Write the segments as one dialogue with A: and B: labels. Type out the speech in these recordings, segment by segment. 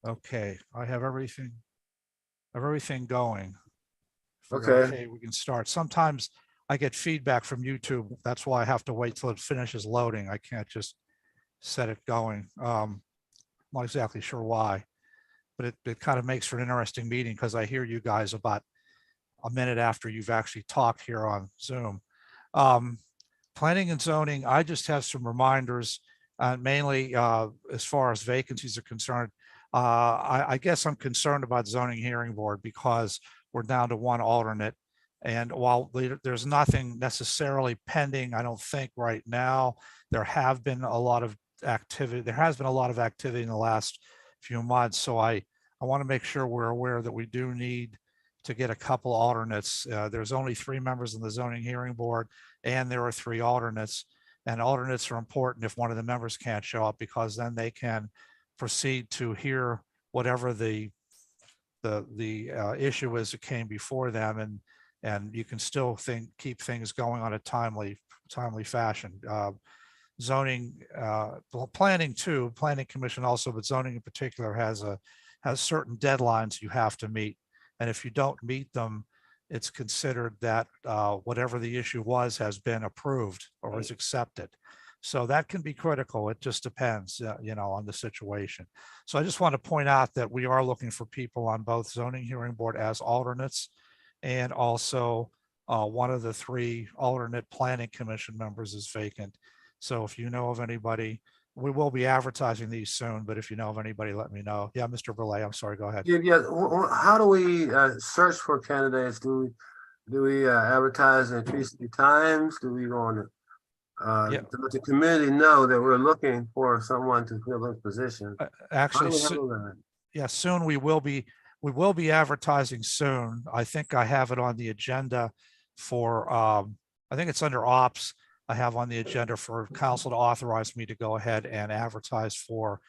A: Okay, I have everything going. If we're
B: Okay.
A: okay, we can start. Sometimes I get feedback from YouTube. That's why I have to wait till it finishes loading. I can't just set it going. Not exactly sure why, but it kind of makes for an interesting meeting because I hear you guys about a minute after you've actually talked here on Zoom. Planning and zoning, I just have some reminders, mainly as far as vacancies are concerned. I guess I'm concerned about zoning hearing board because we're down to one alternate. And while there's nothing necessarily pending, I don't think right now, there has been a lot of activity in the last few months. So I want to make sure we're aware that we do need to get a couple alternates. There's only 3 members in the zoning hearing board, and there are 3 alternates. And alternates are important if one of the members can't show up, because then they can proceed to hear whatever the issue is that came before them, and you can still keep things going on a timely fashion. Zoning, planning too, planning commission also, but zoning in particular has certain deadlines you have to meet. And if you don't meet them, it's considered that whatever the issue was has been approved or is accepted. So that can be critical. It just depends, on the situation. So I just want to point out that we are looking for people on both zoning hearing board as alternates, and also one of the 3 alternate planning commission members is vacant. So if you know of anybody, we will be advertising these soon, but if you know of anybody, let me know. Yeah, Mr. Burley, I'm sorry, go ahead.
B: Yeah. How do we search for candidates? Do we advertise in 3 City Times? Do we go on
A: Yeah.
B: to let the community know that we're looking for someone to fill this position?
A: Actually,
B: How do we handle that?
A: yeah, soon we will be advertising soon. I think I have it on the agenda for, I think it's under ops. I have on the agenda for council to authorize me to go ahead and advertise for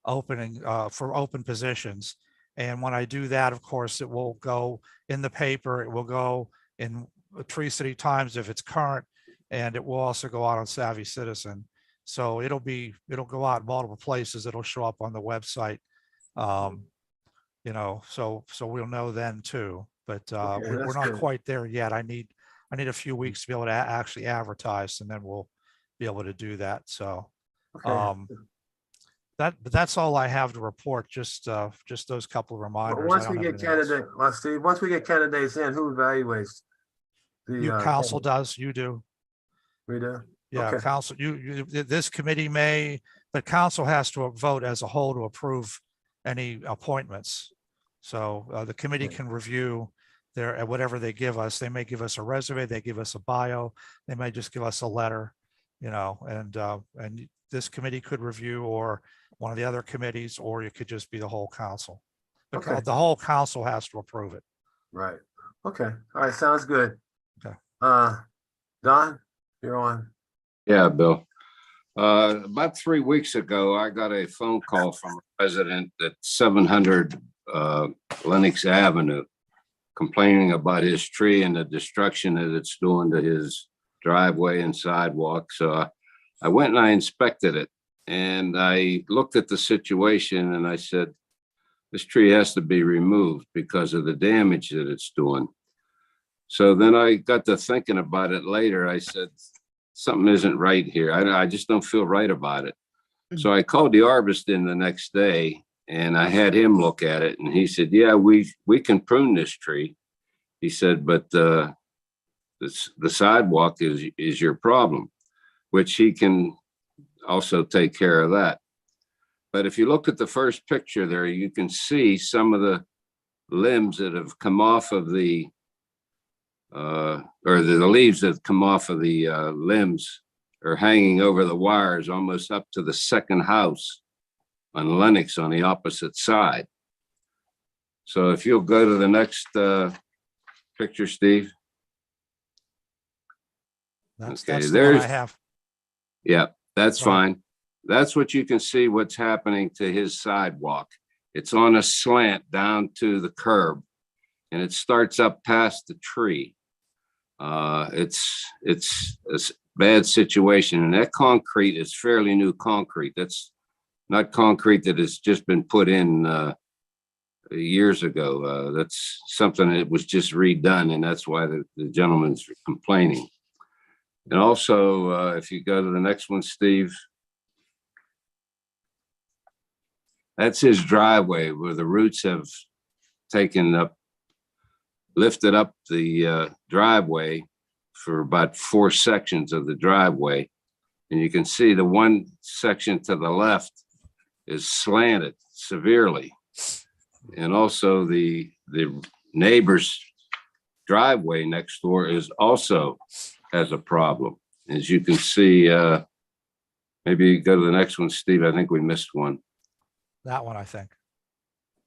A: open positions. And when I do that, of course, it will go in the paper. It will go in Tree City Times if it's current, and it will also go out on Savvy Citizen. So it'll go out in multiple places. It'll show up on the website. So we'll know then too. But we're not quite there yet. I need a few weeks to be able to actually advertise, and then we'll be able to do that. So that's all I have to report. Just those couple of reminders.
B: Once we get candidates in, who evaluates?
A: Council does. You do.
B: We do.
A: Yeah,
B: okay.
A: Council. This committee but council has to vote as a whole to approve any appointments. So the committee can review whatever they give us. They may give us a resume, they give us a bio, they may just give us a letter, and this committee could review, or one of the other committees, or it could just be the whole council. The whole council has to approve it.
B: Right. Okay. All right. Sounds good.
A: Okay.
B: Don, you're on.
C: Yeah, Bill. About 3 weeks ago, I got a phone call from a resident at 700 Lenox Avenue, complaining about his tree and the destruction that it's doing to his driveway and sidewalk. So I went and I inspected it, and I looked at the situation, and I said, this tree has to be removed because of the damage that it's doing. So then I got to thinking about it later. I said, something isn't right here. I just don't feel right about it. So I called the arborist in the next day, and I had him look at it, and he said, yeah, we can prune this tree. He said, but the sidewalk is your problem, which he can also take care of that. But if you look at the first picture there, you can see some of the limbs that have come off of the or the leaves that come off of the limbs are hanging over the wires almost up to the second house on Lenox on the opposite side. So if you'll go to the next picture, Steve.
A: That's the one I have.
C: Yeah, that's fine. That's what you can see what's happening to his sidewalk. It's on a slant down to the curb, and it starts up past the tree. It's a bad situation, and that concrete is fairly new concrete. That's not concrete that has just been put in years ago. That's something that was just redone, and that's why the gentleman's complaining. And also, if you go to the next one, Steve, that's his driveway where the roots have lifted up the driveway for about 4 sections of the driveway. And you can see the one section to the left is slanted severely. And also the neighbor's driveway next door has a problem. As you can see, maybe you go to the next one, Steve. I think we missed one.
A: That one, I think.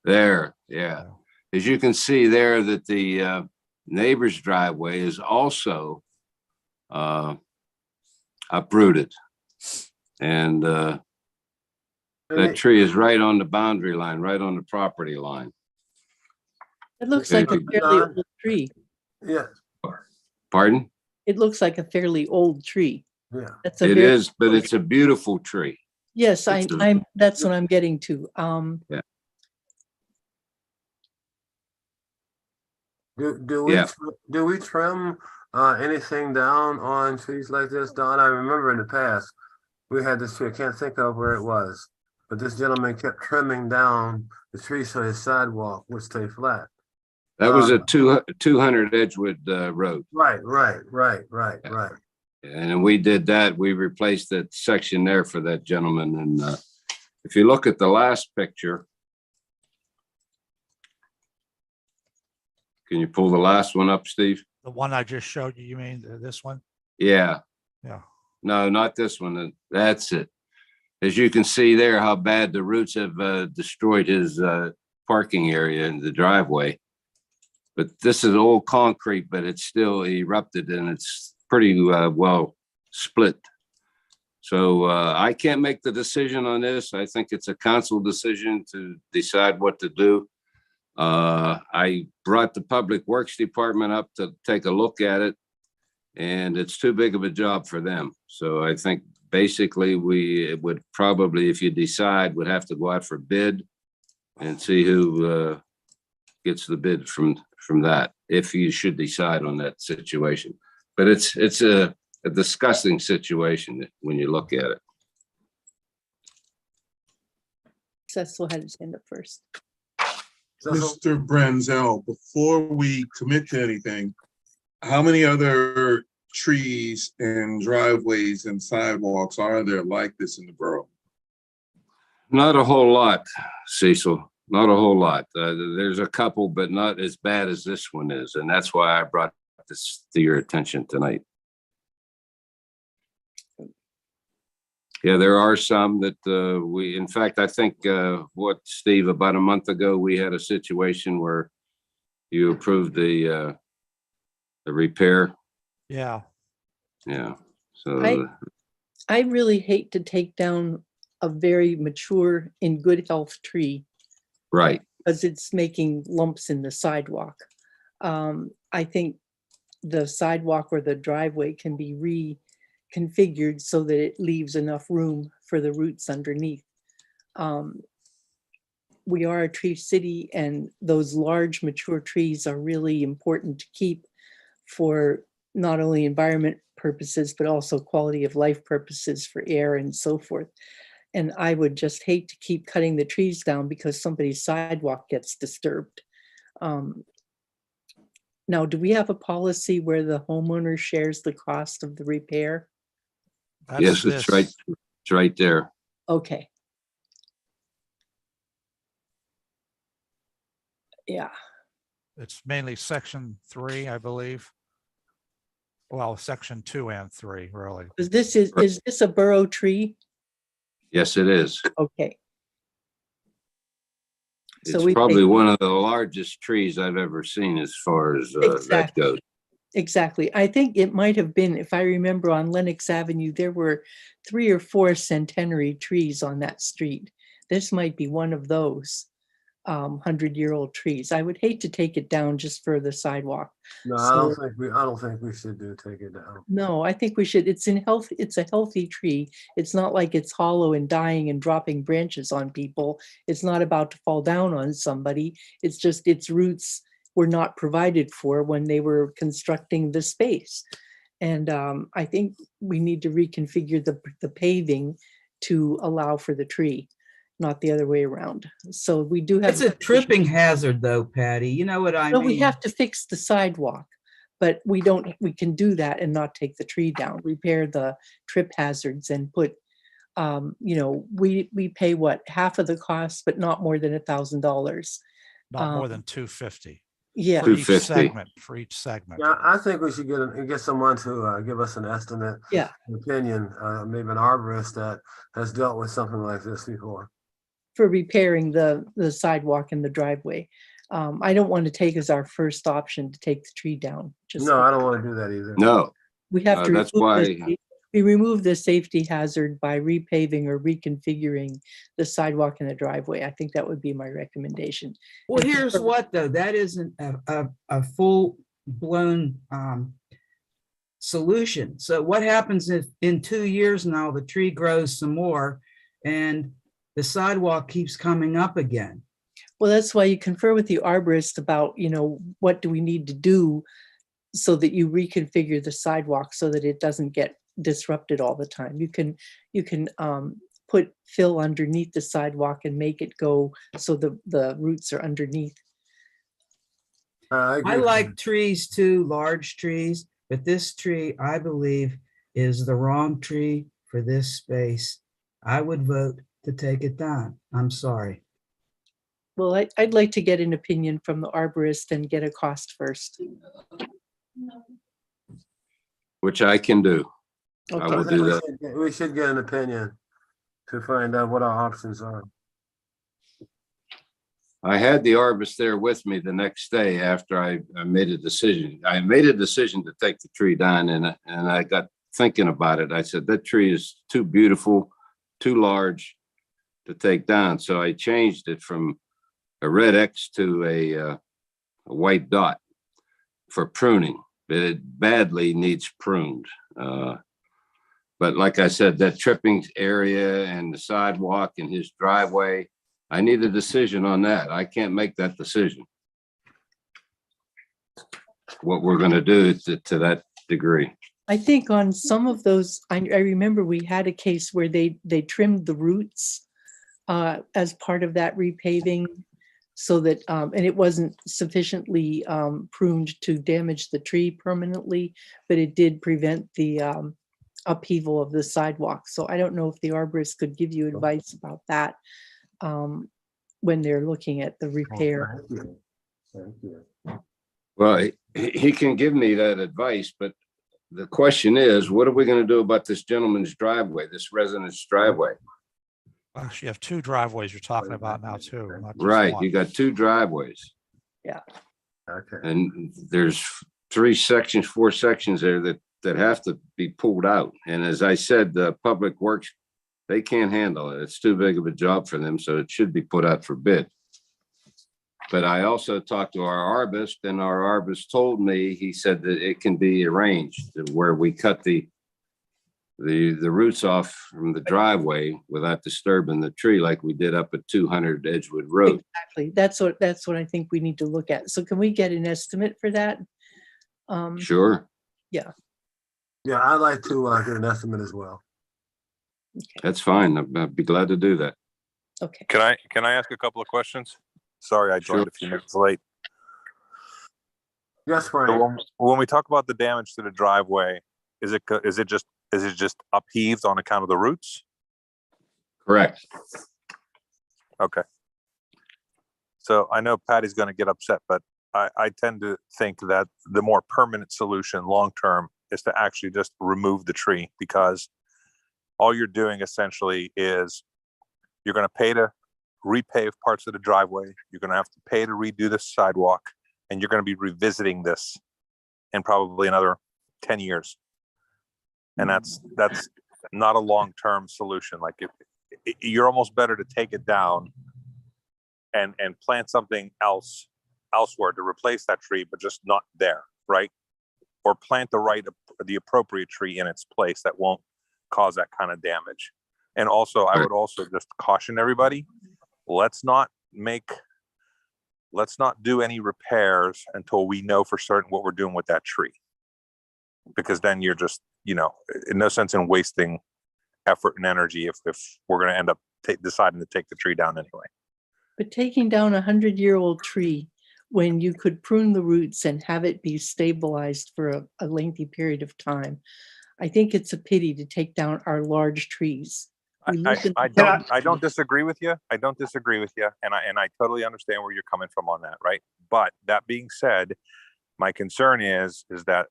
C: There, yeah. As you can see there that the neighbor's driveway is also uprooted. And that tree is right on the boundary line, right on the property line.
D: It looks like a fairly old tree.
B: Yeah,
C: Pardon?
D: It looks like a fairly old tree.
B: yeah.
D: That's a
C: It
D: very-
C: is, but it's a beautiful tree.
D: Yes, that's what I'm getting to.
C: Yeah. Yeah.
B: Do we trim anything down on trees like this, Don? I remember in the past, we had this tree, I can't think of where it was, but this gentleman kept trimming down the tree so his sidewalk would stay flat.
C: That was a 200 Edgewood Road.
B: Right.
C: And we did that. We replaced that section there for that gentleman. And if you look at the last picture, can you pull the last one up, Steve?
A: The one I just showed you, you mean this one?
C: Yeah.
A: Yeah.
C: No, not this one. That's it. As you can see there, how bad the roots have destroyed his parking area in the driveway. But this is old concrete, but it's still erupted and it's pretty well split. So I can't make the decision on this. I think it's a council decision to decide what to do. I brought the Public Works Department up to take a look at it, and it's too big of a job for them. So I think basically it would probably, if you decide, would have to go out for bid and see who gets the bid from that, if you should decide on that situation. But it's a disgusting situation when you look at it.
D: Cecil had his hand up first.
E: Mr. Branzel, before we commit to anything, how many other trees and driveways and sidewalks are there like this in the borough?
C: Not a whole lot, Cecil. Not a whole lot. There's a couple, but not as bad as this one is. And that's why I brought this to your attention tonight. Yeah, there are some that in fact, I think Steve, about a month ago, we had a situation where you approved the repair.
A: Yeah.
C: Yeah. So
D: I really hate to take down a very mature, in good health tree
C: right.
D: because it's making lumps in the sidewalk. I think the sidewalk or the driveway can be reconfigured so that it leaves enough room for the roots underneath. We are a tree city, and those large mature trees are really important to keep for not only environment purposes, but also quality of life purposes for air and so forth. And I would just hate to keep cutting the trees down because somebody's sidewalk gets disturbed. Now, do we have a policy where the homeowner shares the cost of the repair?
A: That's
C: Yes,
A: this.
C: it's right. It's right there.
D: Okay. Yeah,
A: It's mainly section 3, I believe. Well, section 2 and 3, really.
D: is this a borough tree?
C: Yes, it is.
D: Okay. So
C: It's
D: we
C: probably
D: take-
C: one of the largest trees I've ever seen as far as that
D: Exactly.
C: goes.
D: Exactly. I think it might have been, if I remember, on Lenox Avenue, there were 3 or 4 centenary trees on that street. This might be one of those. 100-year-old trees. I would hate to take it down just for the sidewalk.
B: No,
D: So-
B: I don't think we should take it down.
D: No, I think we should, it's a healthy tree. It's not like it's hollow and dying and dropping branches on people. It's not about to fall down on somebody. It's just its roots were not provided for when they were constructing the space. And I think we need to reconfigure the paving to allow for the tree, not the other way around. So we do have.
F: It's a tripping hazard though, Patty. You know what I
D: No,
F: mean?
D: we have to fix the sidewalk, but we can do that and not take the tree down, repair the trip hazards and put, we pay what, half of the cost, but not more than $1,000.
A: Not more than 250
D: Yeah,
A: for each
C: 250.
A: segment,
B: Yeah, I think we should get someone to give us an estimate.
D: Yeah.
B: An opinion, maybe an arborist that has dealt with something like this before.
D: for repairing the sidewalk and the driveway. I don't want to take as our first option to take the tree down. Just
B: No, I don't want to do that either.
C: No,
D: we have to.
C: that's
D: We remove the safety hazard by repaving or reconfiguring the sidewalk and the driveway. I think that would be my recommendation.
F: Well,
D: It's
F: here's
D: for-
F: what though, that isn't a full blown solution. So what happens if in 2 years now, the tree grows some more and the sidewalk keeps coming up again?
D: Well, that's why you confer with the arborist about, what do we need to do so that you reconfigure the sidewalk so that it doesn't get disrupted all the time. You can put fill underneath the sidewalk and make it go so the roots are underneath.
B: I agree
F: I
B: with
F: like trees too, large trees, but this tree, I believe, is the wrong tree for this space. I would vote to take it down. I'm sorry.
D: Well, I'd like to get an opinion from the arborist and get a cost first.
C: which I can do. I
D: Okay.
C: will
B: think
C: do
B: we
C: that.
B: we should get an opinion to find out what our options are.
C: I had the arborist there with me the next day after I made a decision. I made a decision to take the tree down and I got thinking about it. I said, that tree is too beautiful, too large to take down. So I changed it from a red X to a white dot for pruning. It badly needs pruned. But like I said, that tripping area and the sidewalk and his driveway, I need a decision on that. I can't make that decision. What we're gonna do to that degree.
D: I think on some of those, I remember we had a case where they trimmed the roots as part of that repaving so that, and it wasn't sufficiently pruned to damage the tree permanently, but it did prevent the upheaval of the sidewalk. So I don't know if the arborist could give you advice about that when they're looking at the repair.
B: Thank you. Thank you.
C: Well, he can give me that advice, but the question is, what are we gonna do about this gentleman's driveway, this resident's driveway?
A: Actually, you have two driveways you're talking about now too. not just
C: Right,
A: one.
C: you got two driveways
B: Okay.
C: and there's four sections there that have to be pulled out. And as I said, the Public Works, they can't handle it. It's too big of a job for them, so it should be put out for bid. But I also talked to our arborist and our arborist told me, he said that it can be arranged where we cut the roots off from the driveway without disturbing the tree like we did up at 200 Edgewood Road.
D: Exactly. That's what I think we need to look at. So can we get an estimate for that?
C: Sure,
B: Yeah, I'd like to get an estimate as well.
C: that's fine. I'd be glad to do that.
D: Okay.
G: Can I ask a couple of questions? Sorry, I joined
C: Sure.
G: a few minutes late.
B: Yes,
G: So
B: Frank.
G: when we talk about the damage to the driveway, is it just upheaved on account of the roots?
C: Correct.
G: Okay. So I know Patty's going to get upset, but I tend to think that the more permanent solution long-term is to actually just remove the tree, because all you're doing essentially is you're going to pay to repave parts of the driveway. You're going to have to pay to redo the sidewalk, and you're going to be revisiting this in probably another 10 years. And that's not a long-term solution. Like you're almost better to take it down and plant something else elsewhere to replace that tree, but just not there, right? Or plant the appropriate tree in its place that won't cause that kind of damage. And also, I would also just caution everybody, let's not do any repairs until we know for certain what we're doing with that tree. Because then you're just, in no sense in wasting effort and energy if we're going to end up deciding to take the tree down anyway.
D: But taking down a 100-year-old tree when you could prune the roots and have it be stabilized for a lengthy period of time, I think it's a pity to take down our large trees.
G: I don't disagree with you. I don't disagree with you. And I totally understand where you're coming from on that, right? But that being said, my concern is that,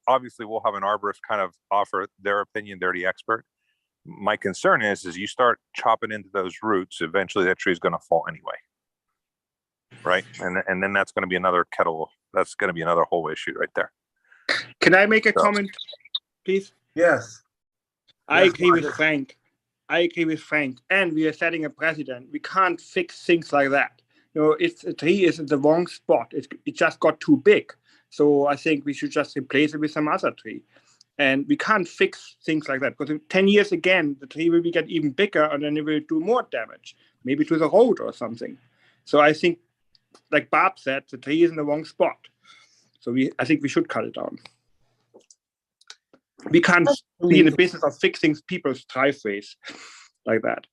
G: obviously we'll have an arborist kind of offer their opinion, they're the expert. My concern is you start chopping into those roots, eventually that tree is going to fall anyway. Right. And then that's going to be another that's going to be another whole issue right there.
H: Can I make a comment, please?
B: Yes.
H: I
B: Yes,
H: agree with
B: Marcus.
H: Frank. And we are setting a precedent. We can't fix things like that. It's a tree is in the wrong spot. It just got too big. So I think we should just replace it with some other tree. And we can't fix things like that, because in 10 years again, the tree will get even bigger and then it will do more damage, maybe to the road or something. So I think, like Bob said, the tree is in the wrong spot. So I think we should cut it down. We can't be in the business of fixing people's driveways like that.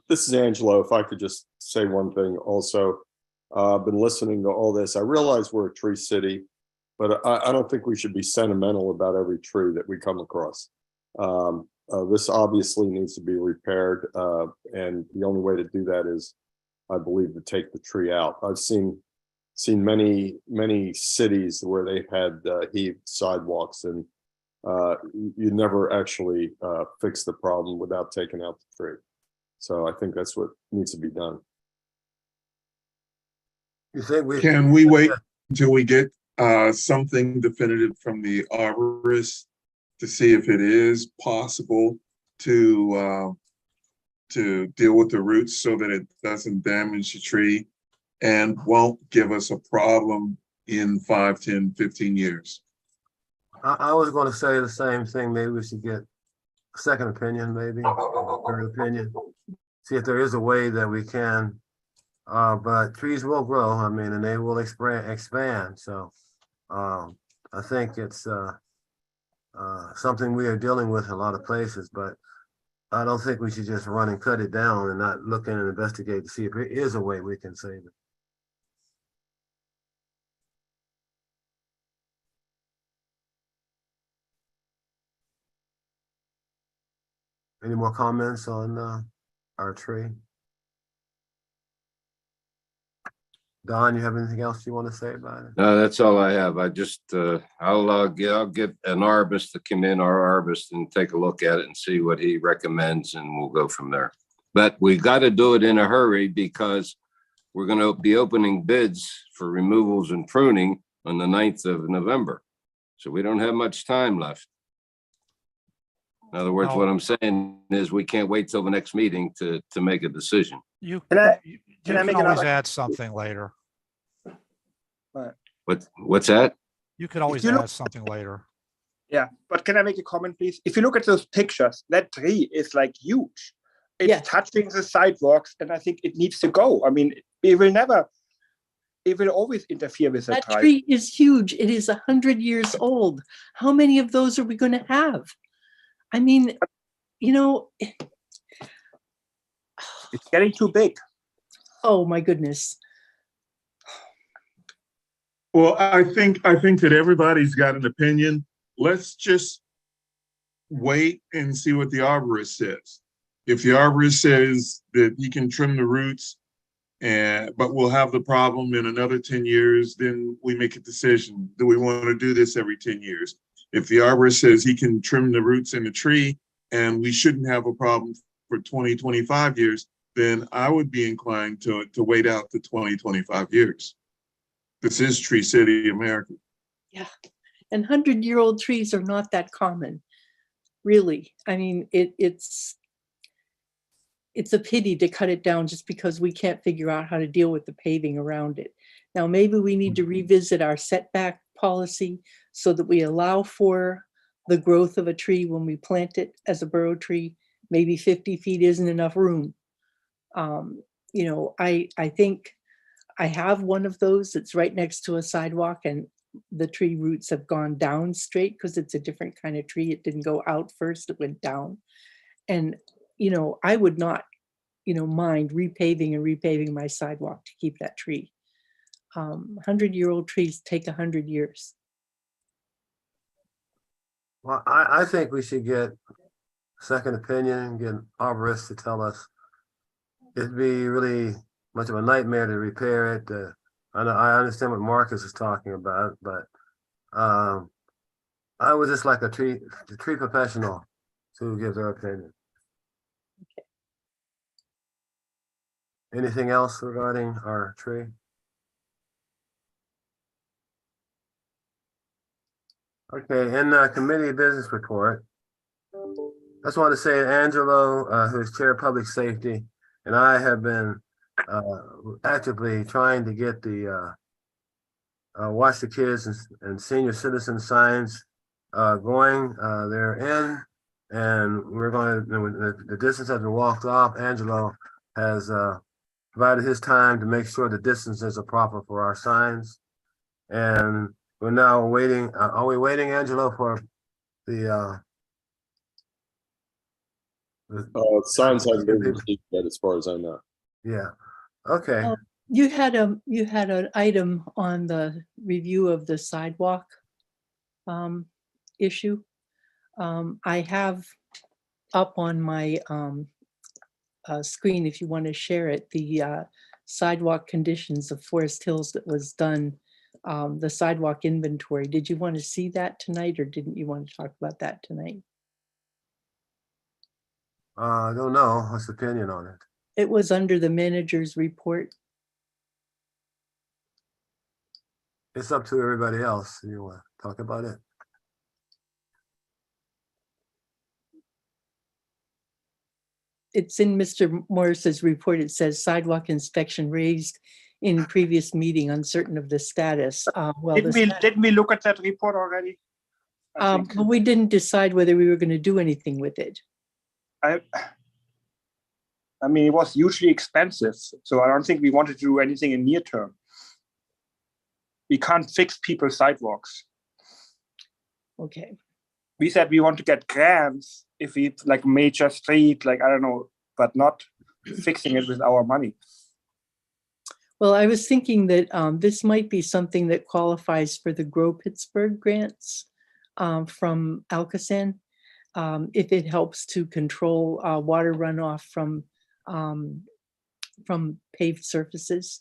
I: This is Angelo. If I could just say one thing also. I've been listening to all this. I realize we're a tree city, but I don't think we should be sentimental about every tree that we come across. This obviously needs to be repaired, and the only way to do that is, I believe, to take the tree out. I've seen many cities where they've had heaved sidewalks, and you never actually fix the problem without taking out the tree. So I think that's what needs to be done.
B: You think
E: Can we wait until we get something definitive from the arborist to see if it is possible to deal with the roots so that it doesn't damage the tree and won't give us a problem in 5, 10, 15 years?
B: I was going to say the same thing. Maybe we should get a second opinion, maybe third opinion. See if there is a way that we can. But trees will grow. And they will expand. So I think it's something we are dealing with in a lot of places. But I don't think we should just run and cut it down and not look in and investigate to see if there is a way we can save it. Any more comments on our tree? Don, you have anything else you want to say about it?
C: No, that's all I have. I just, I'll get an arborist to come in, our arborist, and take a look at it and see what he recommends, and we'll go from there. But we got to do it in a hurry because we're going to be opening bids for removals and pruning on the 9th of November. So we don't have much time left. In other words, what I'm saying is we can't wait till the next meeting to make a decision.
A: You
H: Can I
A: can
H: make
A: always
H: another-
A: add something later.
C: What's that?
A: You could always
H: you look-
A: add something later.
H: Yeah, but can I make a comment, please? If you look at those pictures, that tree is like huge. It's
D: Yeah.
H: touching the sidewalks, and I think it needs to go. It will always interfere with the
D: That
H: drive.
D: tree is huge. It is 100 years old. How many of those are we going to have?
H: It's getting too big.
D: Oh my goodness.
E: Well, I think that everybody's got an opinion. Let's just wait and see what the arborist says. If the arborist says that he can trim the roots, but we'll have the problem in another 10 years, then we make a decision. Do we want to do this every 10 years? If the arborist says he can trim the roots in the tree and we shouldn't have a problem for 20, 25 years, then I would be inclined to wait out the 20, 25 years. This is Tree City, America.
D: Yeah. And 100-year-old trees are not that common. really. I mean, it's a pity to cut it down just because we can't figure out how to deal with the paving around it. Now, maybe we need to revisit our setback policy so that we allow for the growth of a tree when we plant it as a borough tree. Maybe 50 feet isn't enough room. You know, I think I have one of those that's right next to a sidewalk, and the tree roots have gone down straight because it's a different kind of tree. It didn't go out first, it went down. And, you know, I would not, you know, mind repaving my sidewalk to keep that tree. 100-year-old trees take 100 years.
B: Well, I think we should get second opinion and get an arborist to tell us. It'd be really much of a nightmare to repair it. I know, I understand what Marcus is talking about, but I would just like the tree professional to give their opinion. Anything else regarding our tree? Okay, in the committee business report, I just want to say Angelo, who is chair of public safety, and I have been actively trying to get the watch the kids and senior citizen signs going. They're in, and we're going to, the distance has been walked off. Angelo has provided his time to make sure the distances are proper for our signs. And we're now waiting, are we waiting, Angelo, for the
I: Signs haven't been received yet, as far as I know.
B: yeah, okay.
D: You had an item on the review of the sidewalk issue. I have up on my screen, if you want to share it, the sidewalk conditions of Forest Hills that was done, the sidewalk inventory. Did you want to see that tonight, or didn't you want to talk about that tonight?
B: I don't know, what's the opinion on it?
D: It was under the manager's report.
B: It's up to everybody else. You want to talk about it?
D: It's in Mr. Morris's report. It says sidewalk inspection raised in previous meeting, uncertain of the status. Well,
H: Didn't we look at that report already?
D: but we didn't decide whether we were going to do anything with it.
H: I mean, it was hugely expensive, so I don't think we wanted to do anything in near term. We can't fix people's sidewalks.
D: Okay.
H: We said we want to get grants if we like major street, like I don't know, but not fixing it with our money.
D: Well, I was thinking that this might be something that qualifies for the Grow Pittsburgh grants from Alcosan, if it helps to control water runoff from paved surfaces.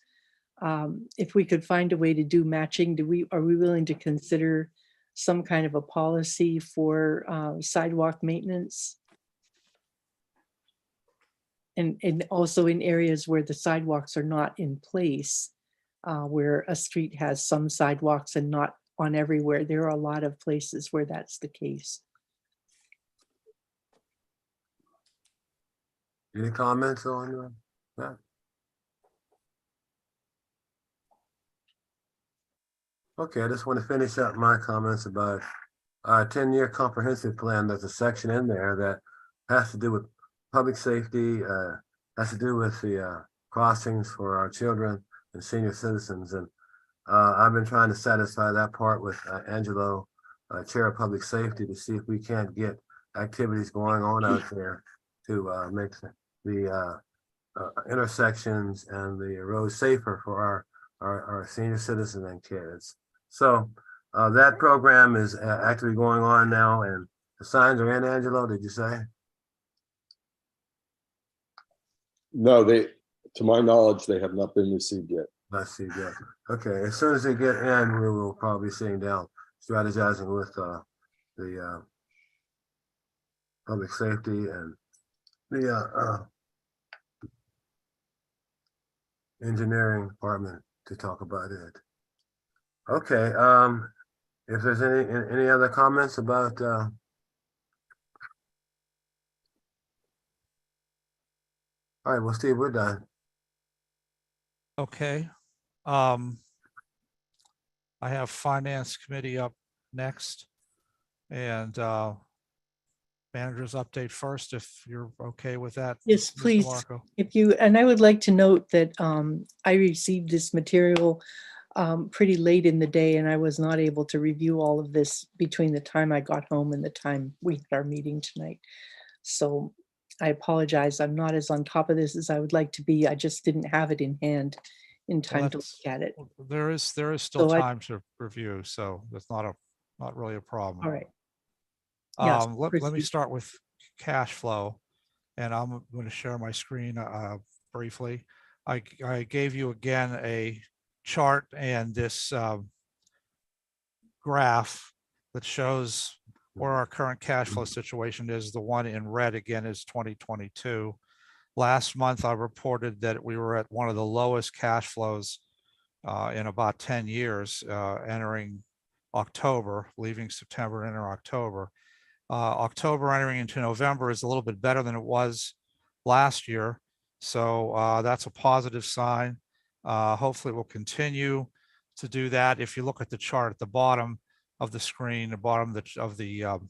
D: If we could find a way to do matching, are we willing to consider some kind of a policy for sidewalk maintenance? And also in areas where the sidewalks are not in place, where a street has some sidewalks and not on everywhere. There are a lot of places where that's the case.
B: Any comments on that? Okay, I just want to finish up my comments about our 10-year comprehensive plan. There's a section in there that has to do with public safety, has to do with the crossings for our children and senior citizens. And I've been trying to satisfy that part with Angelo, Chair of Public Safety, to see if we can't get activities going on out there to make the intersections and the roads safer for our senior citizens and kids. So that program is actually going on now, and the signs are in, Angelo, did you say?
I: No, to my knowledge, they have not been received yet.
B: Let's see that. Okay, as soon as they get in, we will probably be sitting down, strategizing with the public safety and the engineering department to talk about it. Okay, if there's any other comments about All right, well, Steve, we're done.
A: Okay. I have Finance Committee up next. And managers update first, if you're okay with that.
D: Yes,
A: Ms.
D: please.
A: DeMarco.
D: If you, and I would like to note that I received this material pretty late in the day, and I was not able to review all of this between the time I got home and the time we had our meeting tonight. So I apologize. I'm not as on top of this as I would like to be. I just didn't have it in hand in
A: Well,
D: time to look
A: that's-
D: at it.
A: There is still
D: So
A: time to review, so that's not really a problem.
D: All right. Yes,
A: Let me
D: proceed.
A: start with cash flow, and I'm going to share my screen briefly. I gave you again a chart and this graph that shows where our current cash flow situation is. The one in red again is 2022. Last month, I reported that we were at one of the lowest cash flows in about 10 years, entering October, leaving September, enter October. October entering into November is a little bit better than it was last year. So that's a positive sign. Hopefully it will continue to do that. If you look at the chart at the bottom of the screen, the bottom of the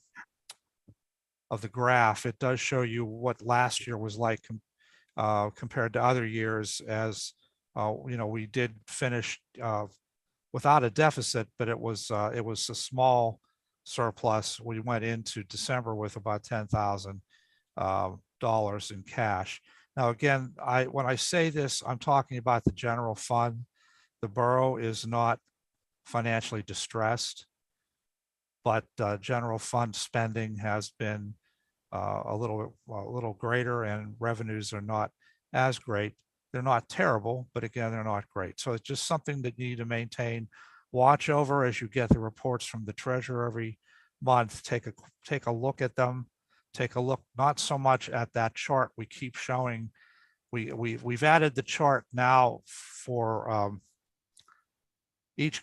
A: graph, it does show you what last year was like compared to other years. As you know, we did finish without a deficit, but it was a small surplus. We went into December with about $10,000 in cash. Now, again, when I say this, I'm talking about the general fund. The borough is not financially distressed, but general fund spending has been a little greater, and revenues are not as great. They're not terrible, but again, they're not great. So it's just something that you need to maintain watch over as you get the reports from the treasurer every month. Take a look at them. Take a look not so much at that chart we keep showing. We've added the chart now for each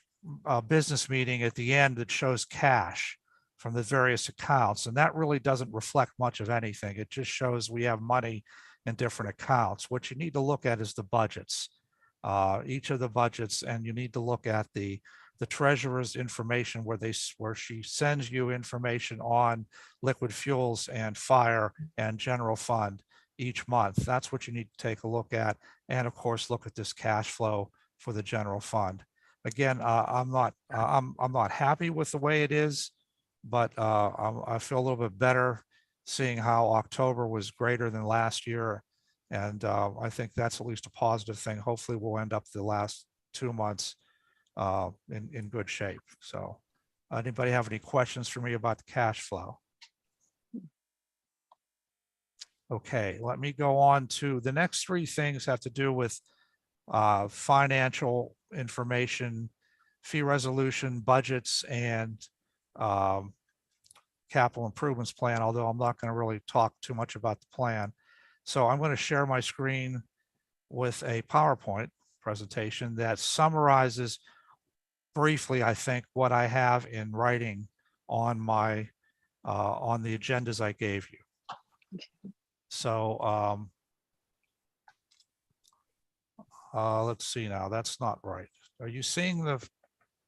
A: business meeting at the end that shows cash from the various accounts. And that really doesn't reflect much of anything. It just shows we have money in different accounts. What you need to look at is the budgets, each of the budgets, and you need to look at the treasurer's information where she sends you information on liquid fuels and fire and general fund each month. That's what you need to take a look at. And of course, look at this cash flow for the general fund. Again, I'm not happy with the way it is, but I feel a little bit better seeing how October was greater than last year. And I think that's at least a positive thing. Hopefully we'll end up the last 2 months in good shape. So anybody have any questions for me about the cash flow? Okay, let me go on to the next 3 things have to do with financial information, fee resolution, budgets, and capital improvements plan, although I'm not going to really talk too much about the plan. So I'm going to share my screen with a PowerPoint presentation that summarizes briefly, I think, what I have in writing on my on the agendas I gave you. So let's see now, that's not right. Are you seeing the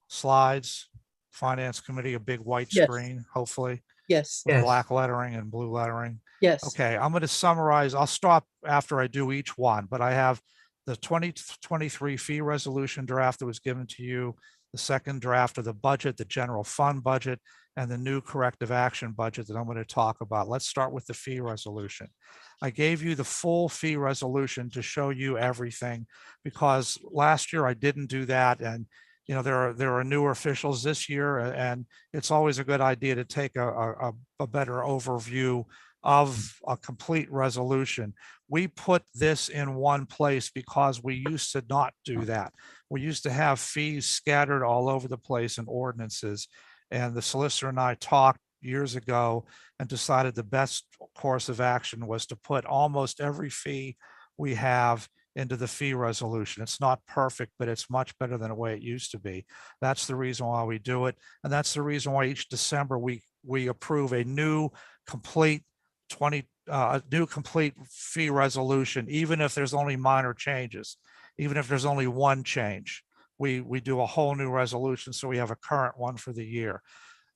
A: slides? Finance Committee, a big white
D: Yes.
A: screen, hopefully,
D: Yes,
A: with
F: Yes.
A: black lettering and blue lettering.
D: yes.
A: Okay, I'm going to summarize. I'll stop after I do each one, but I have the 2023 fee resolution draft that was given to you, the second draft of the budget, the general fund budget, and the new corrective action budget that I'm going to talk about. Let's start with the fee resolution. I gave you the full fee resolution to show you everything, because last year I didn't do that. And you know, there are newer officials this year, and it's always a good idea to take a better overview of a complete resolution. We put this in one place because we used to not do that. We used to have fees scattered all over the place in ordinances. And the solicitor and I talked years ago and decided the best course of action was to put almost every fee we have into the fee resolution. It's not perfect, but it's much better than the way it used to be. That's the reason why we do it. And that's the reason why each December we approve a new complete a new complete fee resolution, even if there's only minor changes, even if there's only one change. We do a whole new resolution, so we have a current one for the year.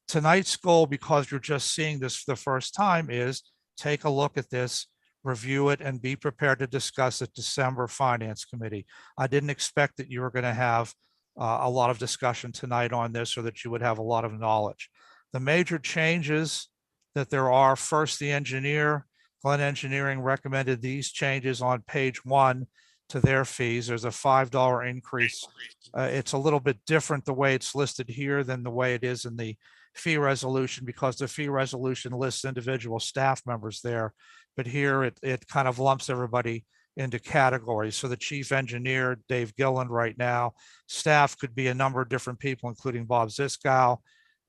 A: Tonight's goal, because you're just seeing this for the first time, is take a look at this, review it, and be prepared to discuss it December Finance Committee. I didn't expect that you were going to have a lot of discussion tonight on this, or that you would have a lot of knowledge. The major changes that there are, first, the engineer, Glenn Engineering recommended these changes on page 1 to their fees. There's a $5 increase. It's a little bit different the way it's listed here than the way it is in the fee resolution, because the fee resolution lists individual staff members there, but here it kind of lumps everybody into categories. So the chief engineer, Dave Gilland, right now, staff could be a number of different people, including Bob Ziskow,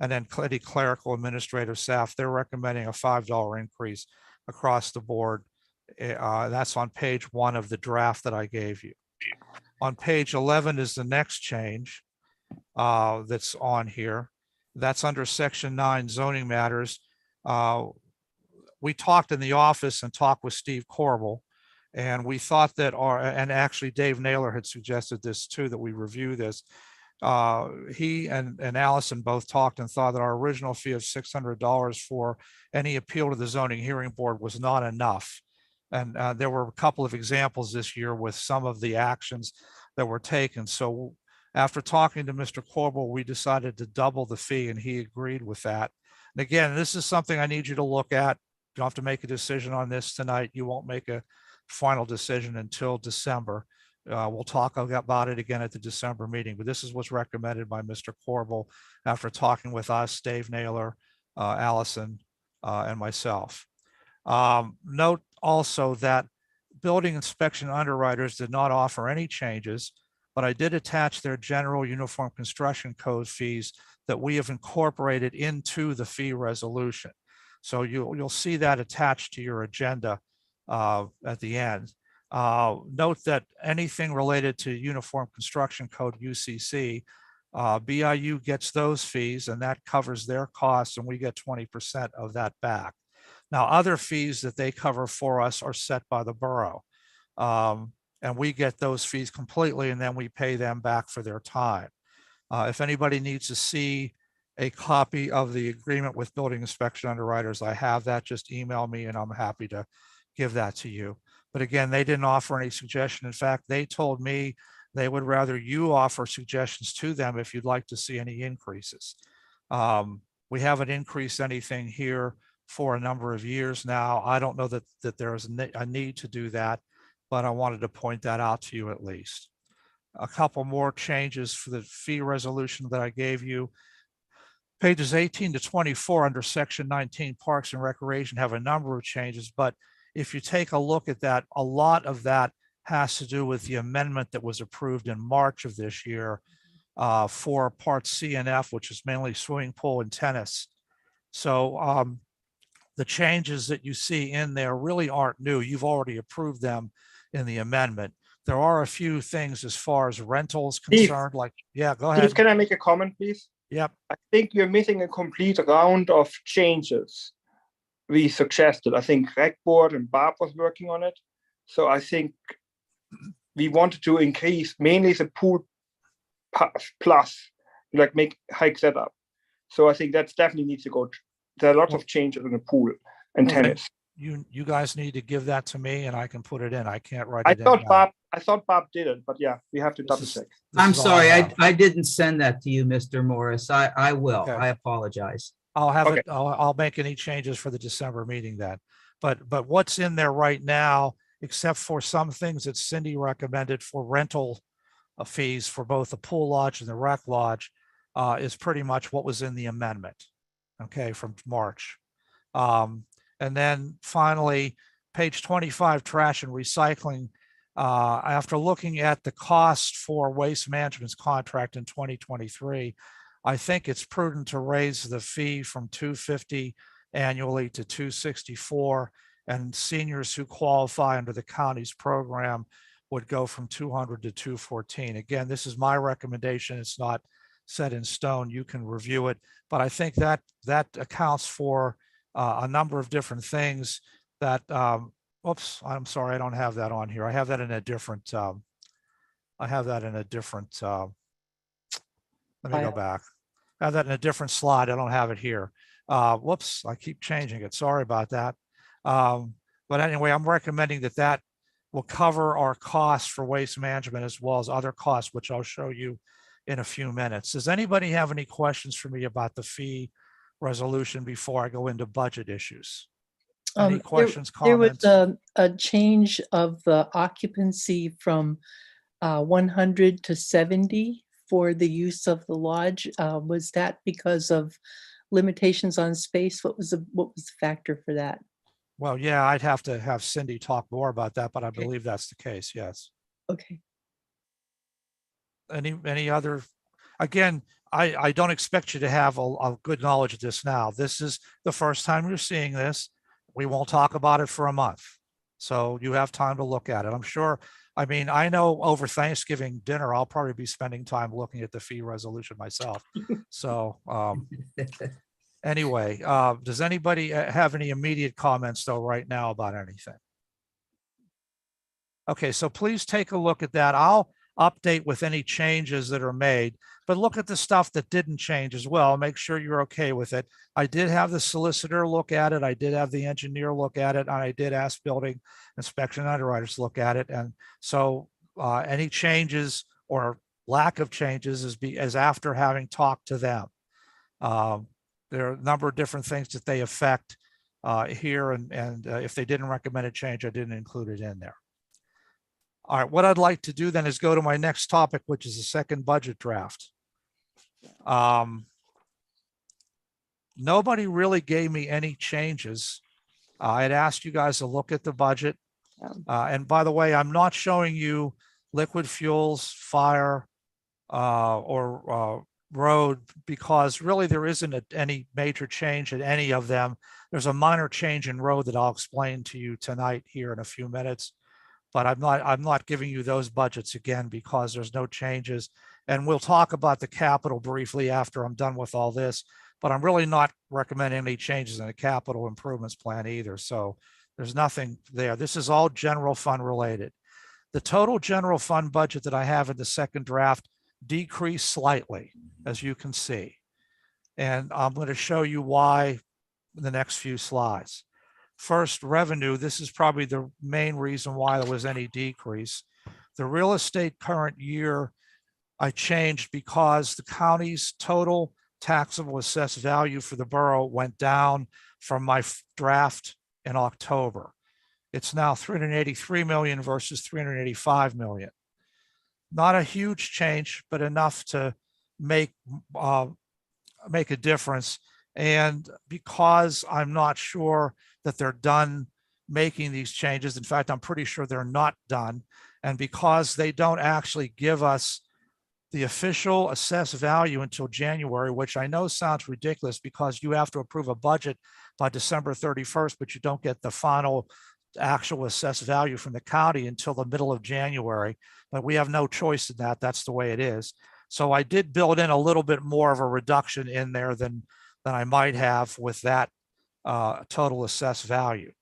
A: and then any clerical administrative staff. They're recommending a $5 increase across the board. That's on page 1 of the draft that I gave you. On page 11 is the next change that's on here. That's under section 9 zoning matters. We talked in the office and talked with Steve Corbel, and we thought that and actually Dave Naylor had suggested this too, that we review this. He and Allison both talked and thought that our original fee of $600 for any appeal to the zoning hearing board was not enough. And there were a couple of examples this year with some of the actions that were taken. So after talking to Mr. Corbel, we decided to double the fee, and he agreed with that. And again, this is something I need you to look at. You don't have to make a decision on this tonight. You won't make a final decision until December. We'll talk about it again at the December meeting, but this is what's recommended by Mr. Corbel after talking with us, Dave Naylor, Allison, and myself. Note also that building inspection underwriters did not offer any changes, but I did attach their general uniform construction code fees that we have incorporated into the fee resolution. So you'll see that attached to your agenda at the end. Note that anything related to Uniform Construction Code, UCC, BIU gets those fees, and that covers their costs, and we get 20% of that back. Now, other fees that they cover for us are set by the borough, and we get those fees completely, and then we pay them back for their time. If anybody needs to see a copy of the agreement with building inspection underwriters, I have that. Just email me and I'm happy to give that to you. But again, they didn't offer any suggestion. In fact, they told me they would rather you offer suggestions to them if you'd like to see any increases. We haven't increased anything here for a number of years now. I don't know that there is a need to do that, but I wanted to point that out to you at least. A couple more changes for the fee resolution that I gave you. Pages 18 to 24 under section 19 Parks and Recreation have a number of changes, but if you take a look at that, a lot of that has to do with the amendment that was approved in March of this year for parts C and F, which is mainly swimming pool and tennis. So the changes that you see in there really aren't new. You've already approved them in the amendment. There are a few things as far as rentals concerned, yeah, go ahead.
H: Steve, can I make a comment, please?
A: Yep.
H: I think you're missing a complete round of changes we suggested. I think Rec Board and Bob was working on it. So I think we wanted to increase mainly the pool plus, like hike that up. So I think that definitely needs to go. There are lots of changes in the pool and tennis.
A: You guys need to give that to me and I can put it in. I can't write
H: I
A: it in.
H: thought Bob did it, but yeah, we have to double check.
F: I'm sorry, I didn't send that to you, Mr. Morris. I will.
A: Okay.
F: I apologize.
A: I'll have
H: Okay.
A: it. I'll make any changes for the December meeting then. But what's in there right now, except for some things that Cindy recommended for rental fees for both the pool lodge and the rec lodge, is pretty much what was in the amendment. Okay, from March. And then finally, page 25, trash and recycling. After looking at the cost for waste management's contract in 2023, I think it's prudent to raise the fee from $250 annually to $264, and seniors who qualify under the county's program would go from $200 to $214. Again, this is my recommendation. It's not set in stone. You can review it, but I think that accounts for a number of different things that, oops, I'm sorry, I don't have that on here. I have that in a different, I have that in a different, let me go
D: File.
A: back. I have that in a different slide. I don't have it here. Whoops, I keep changing it. Sorry about that. But anyway, I'm recommending that that will cover our costs for waste management as well as other costs, which I'll show you in a few minutes. Does anybody have any questions for me about the fee resolution before I go into budget issues? Any questions,
D: There was
A: comments?
D: a change of the occupancy from 100 to 70 for the use of the lodge. Was that because of limitations on space? What was the factor for that?
A: Well, yeah, I'd have to have Cindy talk more about that, but I
D: Okay.
A: believe that's the case, yes.
D: Okay.
A: Any other, again, I don't expect you to have a good knowledge of this now. This is the first time you're seeing this. We won't talk about it for a month. So you have time to look at it. I'm sure, I mean, I know over Thanksgiving dinner, I'll probably be spending time looking at the fee resolution myself. So anyway, does anybody have any immediate comments though right now about anything? Okay, so please take a look at that. I'll update with any changes that are made, but look at the stuff that didn't change as well. Make sure you're okay with it. I did have the solicitor look at it. I did have the engineer look at it. And I did ask building inspection underwriters to look at it. And so any changes or lack of changes is after having talked to them. There are a number of different things that they affect here. And if they didn't recommend a change, I didn't include it in there. All right, what I'd like to do then is go to my next topic, which is the second budget draft. Nobody really gave me any changes. I had asked you guys to look at the budget. And by the way, I'm not showing you liquid fuels, fire, or road, because really there isn't any major change in any of them. There's a minor change in road that I'll explain to you tonight here in a few minutes. But I'm not giving you those budgets again because there's no changes. And we'll talk about the capital briefly after I'm done with all this, but I'm really not recommending any changes in the capital improvements plan either. So there's nothing there. This is all general fund related. The total general fund budget that I have in the second draft decreased slightly, as you can see. And I'm going to show you why in the next few slides. First, revenue. This is probably the main reason why there was any decrease. The real estate current year I changed because the county's total taxable assessed value for the borough went down from my draft in October. It's now 383 million versus 385 million. Not a huge change, but enough to make a difference. And because I'm not sure that they're done making these changes, in fact, I'm pretty sure they're not done. And because they don't actually give us the official assessed value until January, which I know sounds ridiculous because you have to approve a budget by December 31st, but you don't get the final actual assessed value from the county until the middle of January. But we have no choice in that. That's the way it is. So I did build in a little bit more of a reduction in there than I might have with that total assessed value.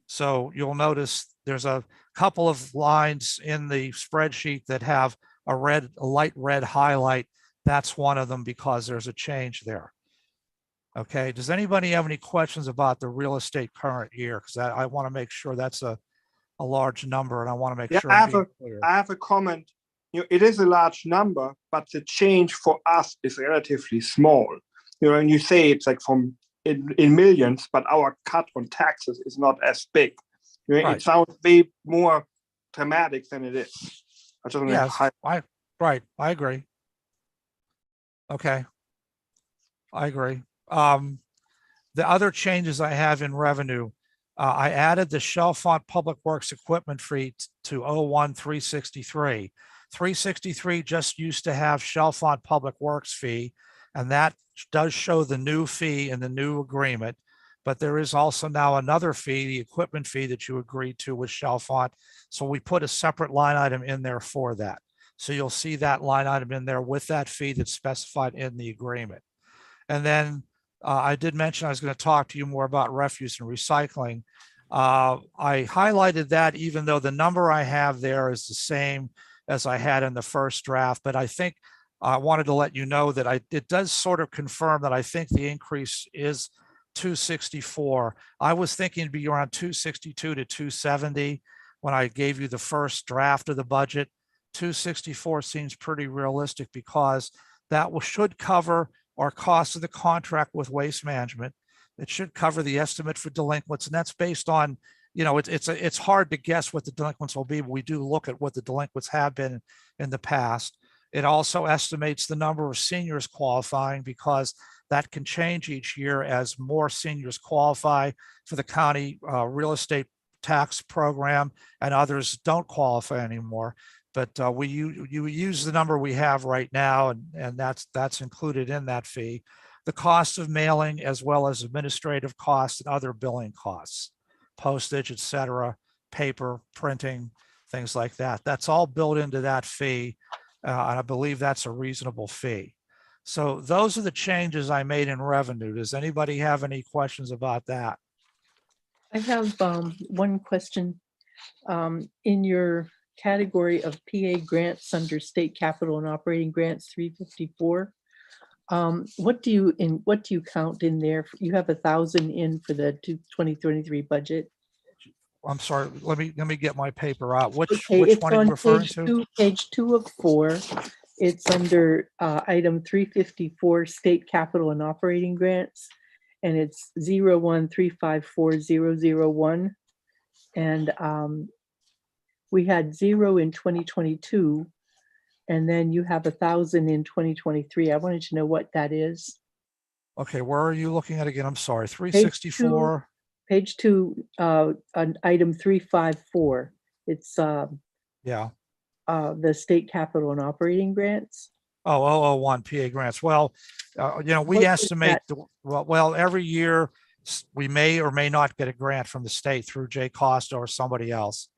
A: So you'll notice there's a couple of lines in the spreadsheet that have a light red highlight. That's one of them because there's a change there. Okay, does anybody have any questions about the real estate current year? Because I want to make sure that's a large number and I want to make sure I'm being clear.
H: I have a comment. It is a large number, but the change for us is relatively small. And you say it's like in millions, but our cut on taxes is not as big.
A: Right.
H: It sounds way more dramatic than it is.
A: Yes, right. I agree. Okay. I agree. The other changes I have in revenue, I added the Chalfont Public Works equipment fee to 01363. 363 just used to have Chalfont Public Works fee, and that does show the new fee in the new agreement. But there is also now another fee, the equipment fee that you agreed to with Chalfont. So we put a separate line item in there for that. So you'll see that line item in there with that fee that's specified in the agreement. And then I did mention I was going to talk to you more about refuse and recycling. I highlighted that even though the number I have there is the same as I had in the first draft, but I think I wanted to let you know that it does sort of confirm that I think the increase is 264. I was thinking it'd be around 262 to 270 when I gave you the first draft of the budget. 264 seems pretty realistic because that should cover our cost of the contract with Waste Management. It should cover the estimate for delinquents, and that's based on, it's hard to guess what the delinquents will be, but we do look at what the delinquents have been in the past. It also estimates the number of seniors qualifying because that can change each year as more seniors qualify for the county real estate tax program and others don't qualify anymore. But you use the number we have right now, and that's included in that fee. The cost of mailing, as well as administrative costs and other billing costs, postage, et cetera, paper, printing, things like that. That's all built into that fee. And I believe that's a reasonable fee. So those are the changes I made in revenue. Does anybody have any questions about that?
D: I have one question. In your category of PA grants under state capital and operating grants 354, what do you count in there? You have 1,000 in for the 2023 budget.
A: I'm sorry, let me get my paper out. Which
D: Okay,
A: one
D: it's
A: are you
D: on
A: referring to?
D: page 2 of 4. It's under item 354, state capital and operating grants, and it's 01354001. And we had 0 in 2022, and then you have 1,000 in 2023. I wanted to know what that is.
A: Okay, where are you looking at again? I'm sorry, 364.
D: Page 2, on item 354. It's
A: Yeah.
D: the state capital and operating grants.
A: Oh, 001 PA grants. Well, we
D: What is
A: estimate,
D: that?
A: well, every year we may or may not get a grant from the state through Jay Costa or somebody else.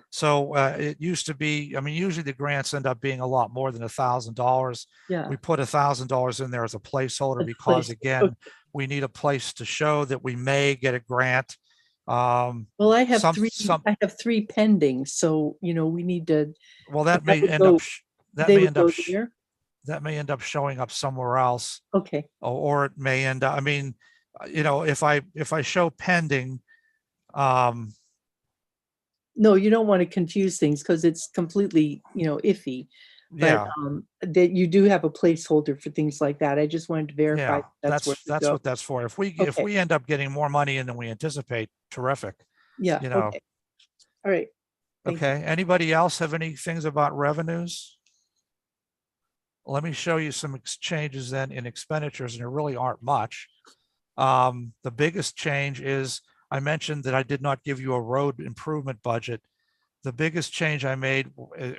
A: So it used to be, usually the grants end up being a lot more than $1,000.
D: Yeah.
A: We put $1,000 in there as a placeholder
D: A
A: because,
D: place-
A: again, we need a place to show that we may get a grant.
D: Well, I have
A: some-
D: three.
A: some-
D: I have 3 pending, so we need to.
A: Well, that
D: that
A: may
D: would
A: end
D: go-
A: up,
D: They would go there.
A: that may end up showing up somewhere else.
D: Okay.
A: Or it may end up, if I show pending,
D: No, you don't want to confuse things because it's completely, iffy. But
A: yeah,
D: that you do have a placeholder for things like that. I just wanted to verify
A: yeah,
D: that's where
A: that's
D: to go.
A: what that's for. If we
D: Okay.
A: end up getting more money in than we anticipate, terrific.
D: Yeah.
A: you know.
D: Okay. All right. Thank you.
A: Okay, anybody else have any things about revenues? Let me show you some changes then in expenditures, and there really aren't much. The biggest change is, I mentioned that I did not give you a road improvement budget. The biggest change I made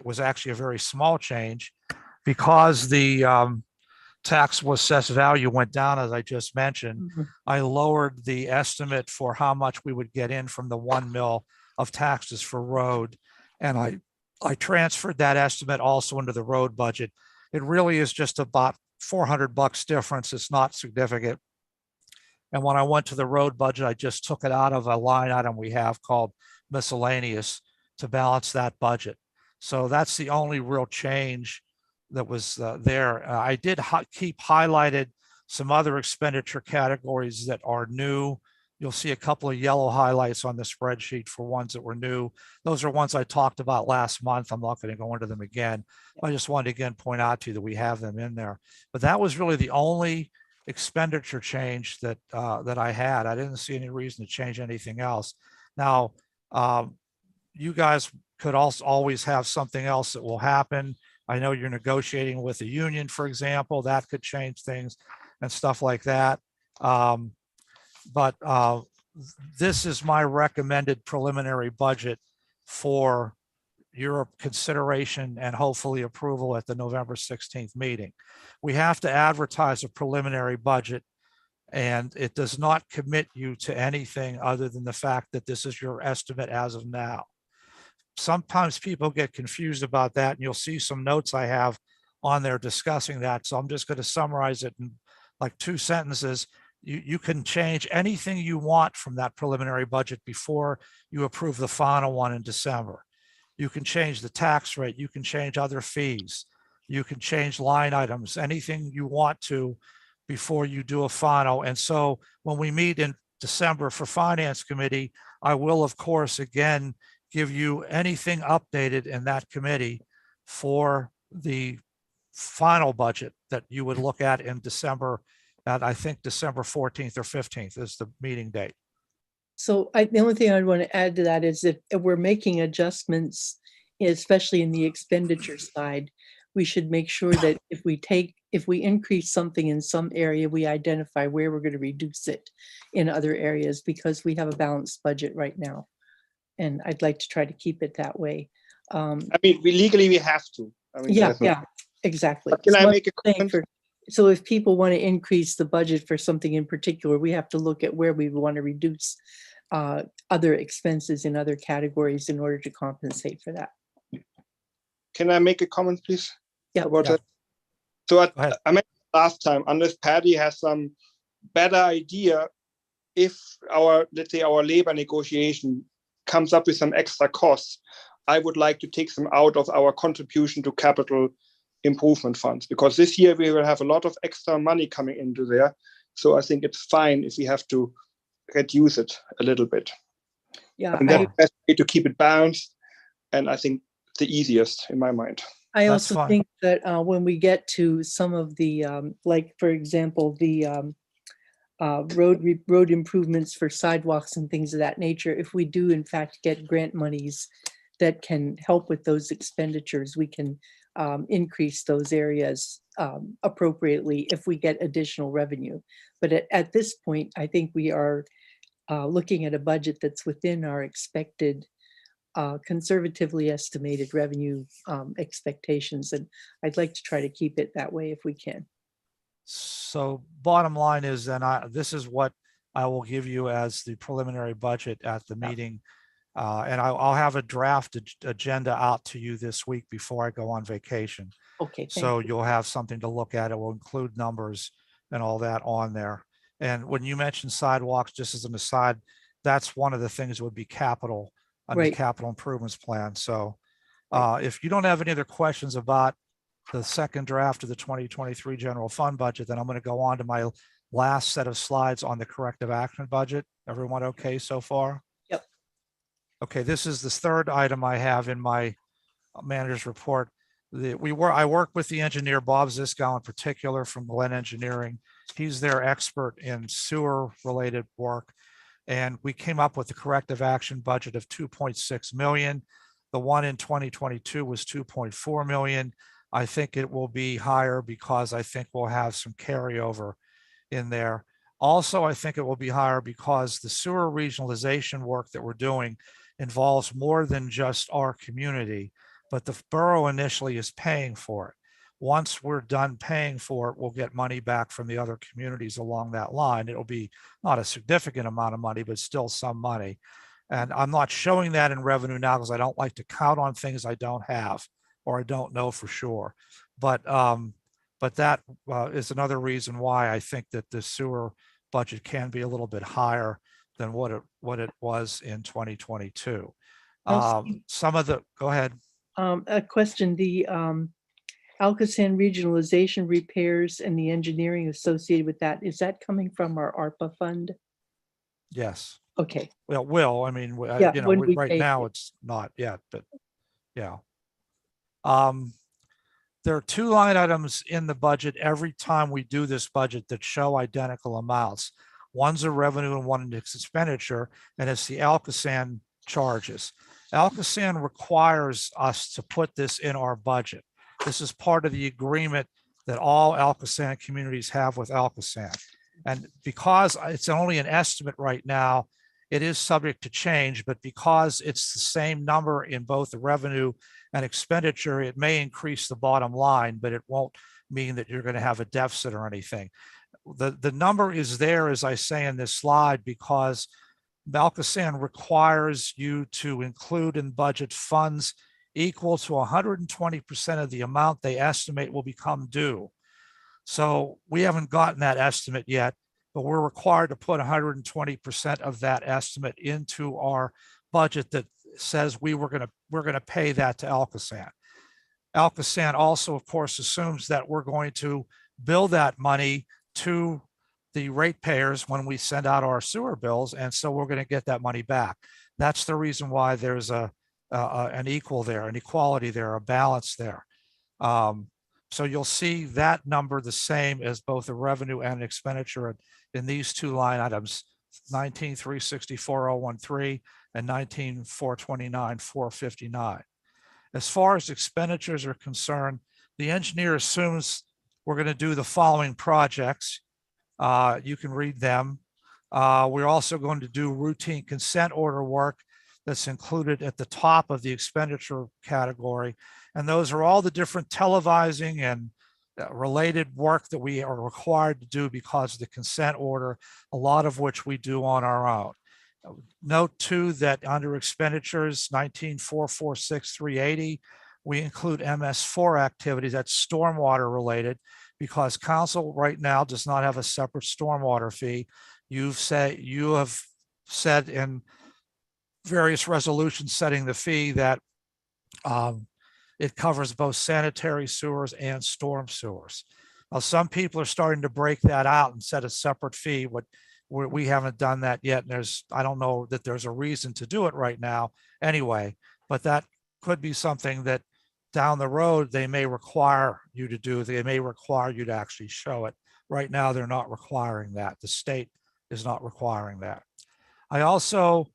A: was actually a very small change because the taxable assessed value went down, as I just mentioned.
D: Mhm.
A: I lowered the estimate for how much we would get in from the 1 mil of taxes for road. And I transferred that estimate also into the road budget. It really is just about $400 difference. It's not significant. And when I went to the road budget, I just took it out of a line item we have called miscellaneous to balance that budget. So that's the only real change that was there. I did keep highlighted some other expenditure categories that are new. You'll see a couple of yellow highlights on the spreadsheet for ones that were new. Those are ones I talked about last month. I'm not going to go into them again. I just wanted to again point out to you that we have them in there. But that was really the only expenditure change that that I had. I didn't see any reason to change anything else. Now, you guys could also always have something else that will happen. I know you're negotiating with the union, for example, that could change things and stuff like that. But this is my recommended preliminary budget for your consideration and hopefully approval at the November 16th meeting. We have to advertise a preliminary budget, and it does not commit you to anything other than the fact that this is your estimate as of now. Sometimes people get confused about that, and you'll see some notes I have on there discussing that. So I'm just going to summarize it in like 2 sentences. you can change anything you want from that preliminary budget before you approve the final one in December. You can change the tax rate, you can change other fees, you can change line items, anything you want to before you do a final. And so when we meet in December for Finance Committee, I will, of course, again, give you anything updated in that committee for the final budget that you would look at in December, at I think December 14th or 15th is the meeting date.
D: So the only thing I'd want to add to that is if we're making adjustments, especially in the expenditure side, we should make sure that if we increase something in some area, we identify where we're going to reduce it in other areas, because we have a balanced budget right now. And I'd like to try to keep it that way.
H: I mean, we have to. I mean,
D: Yeah,
H: there's no-
D: yeah, exactly.
H: But can I
D: So I'm
H: make a
D: saying
H: comment?
D: so if people want to increase the budget for something in particular, we have to look at where we want to reduce other expenses in other categories in order to compensate for that.
H: Can I make a comment, please?
D: Yeah.
H: About
A: Yeah.
H: that? So
A: Go ahead.
H: I mentioned last time, unless Patty has some better idea, if let's say our labor negotiation comes up with some extra costs, I would like to take them out of our contribution to capital improvement funds, because this year we will have a lot of extra money coming into there. So I think it's fine if we have to reduce it a little bit.
D: Yeah,
H: And that's the best way to keep it balanced. And I think the easiest in my mind.
D: I
A: That's
D: also
A: fine.
D: think that when we get to some of the, like, for example, the road improvements for sidewalks and things of that nature, if we do in fact get grant monies that can help with those expenditures, we can increase those areas appropriately if we get additional revenue. But at this point, I think we are looking at a budget that's within our expected conservatively estimated revenue expectations, and I'd like to try to keep it that way if we can.
A: So bottom line is, then this is what I will give you as the preliminary budget at the meeting. And I'll have a draft agenda out to you this week before I go on vacation.
D: Okay.
A: So you'll have something to look at. It will include numbers and all that on there. And when you mention sidewalks, just as an aside, that's one of the things that would be capital on the
D: Right.
A: capital improvements plan. So if you don't have any other questions about the second draft of the 2023 general fund budget, then I'm going to go on to my last set of slides on the corrective action budget. Everyone okay so far?
D: Yep.
A: Okay, this is the third item I have in my manager's report. I work with the engineer, Bob Ziskow in particular from Glen Engineering. He's their expert in sewer related work. And we came up with the corrective action budget of 2.6 million. The one in 2022 was 2.4 million. I think it will be higher because I think we'll have some carryover in there. Also, I think it will be higher because the sewer regionalization work that we're doing involves more than just our community, but the borough initially is paying for it. Once we're done paying for it, we'll get money back from the other communities along that line. It'll be not a significant amount of money, but still some money. And I'm not showing that in revenue now because I don't like to count on things I don't have or I don't know for sure. But that is another reason why I think that the sewer budget can be a little bit higher than what it was in 2022. Go ahead.
D: A question, the Alcoasand regionalization repairs and the engineering associated with that, is that coming from our ARPA fund?
A: Yes.
D: Okay.
A: Well, I mean,
D: Yeah, when we
A: right
D: pay
A: now
D: for it.
A: it's not yet, but yeah. There are two line items in the budget every time we do this budget that show identical amounts. One's a revenue and one an expenditure, and it's the Alcoasand charges. Alcoasand requires us to put this in our budget. This is part of the agreement that all Alcoasand communities have with Alcoasand. And because it's only an estimate right now, it is subject to change, but because it's the same number in both the revenue and expenditure, it may increase the bottom line, but it won't mean that you're going to have a deficit or anything. The number is there, as I say in this slide, because Alcoasand requires you to include in budget funds equal to 120% of the amount they estimate will become due. So we haven't gotten that estimate yet. but we're required to put 120% of that estimate into our budget that says we're going to pay that to Alcosan. Alcosan also, of course, assumes that we're going to bill that money to the ratepayers when we send out our sewer bills, and so we're going to get that money back. That's the reason why there's an equal there, an equality there, a balance there. So you'll see that number the same as both the revenue and expenditure in these two line items, 19,364,013 and 19,429,459. As far as expenditures are concerned, the engineer assumes we're going to do the following projects. You can read them. We're also going to do routine consent order work that's included at the top of the expenditure category. And those are all the different televising and related work that we are required to do because of the consent order, a lot of which we do on our own. Note too that under expenditures 19,446,380, we include MS4 activities that's stormwater related because council right now does not have a separate stormwater fee. You have said in various resolutions setting the fee that it covers both sanitary sewers and storm sewers. Now, some people are starting to break that out and set a separate fee. We haven't done that yet. And I don't know that there's a reason to do it right now anyway, but that could be something that down the road, they may require you to do. They may require you to actually show it. Right now, they're not requiring that. The state is not requiring that. I also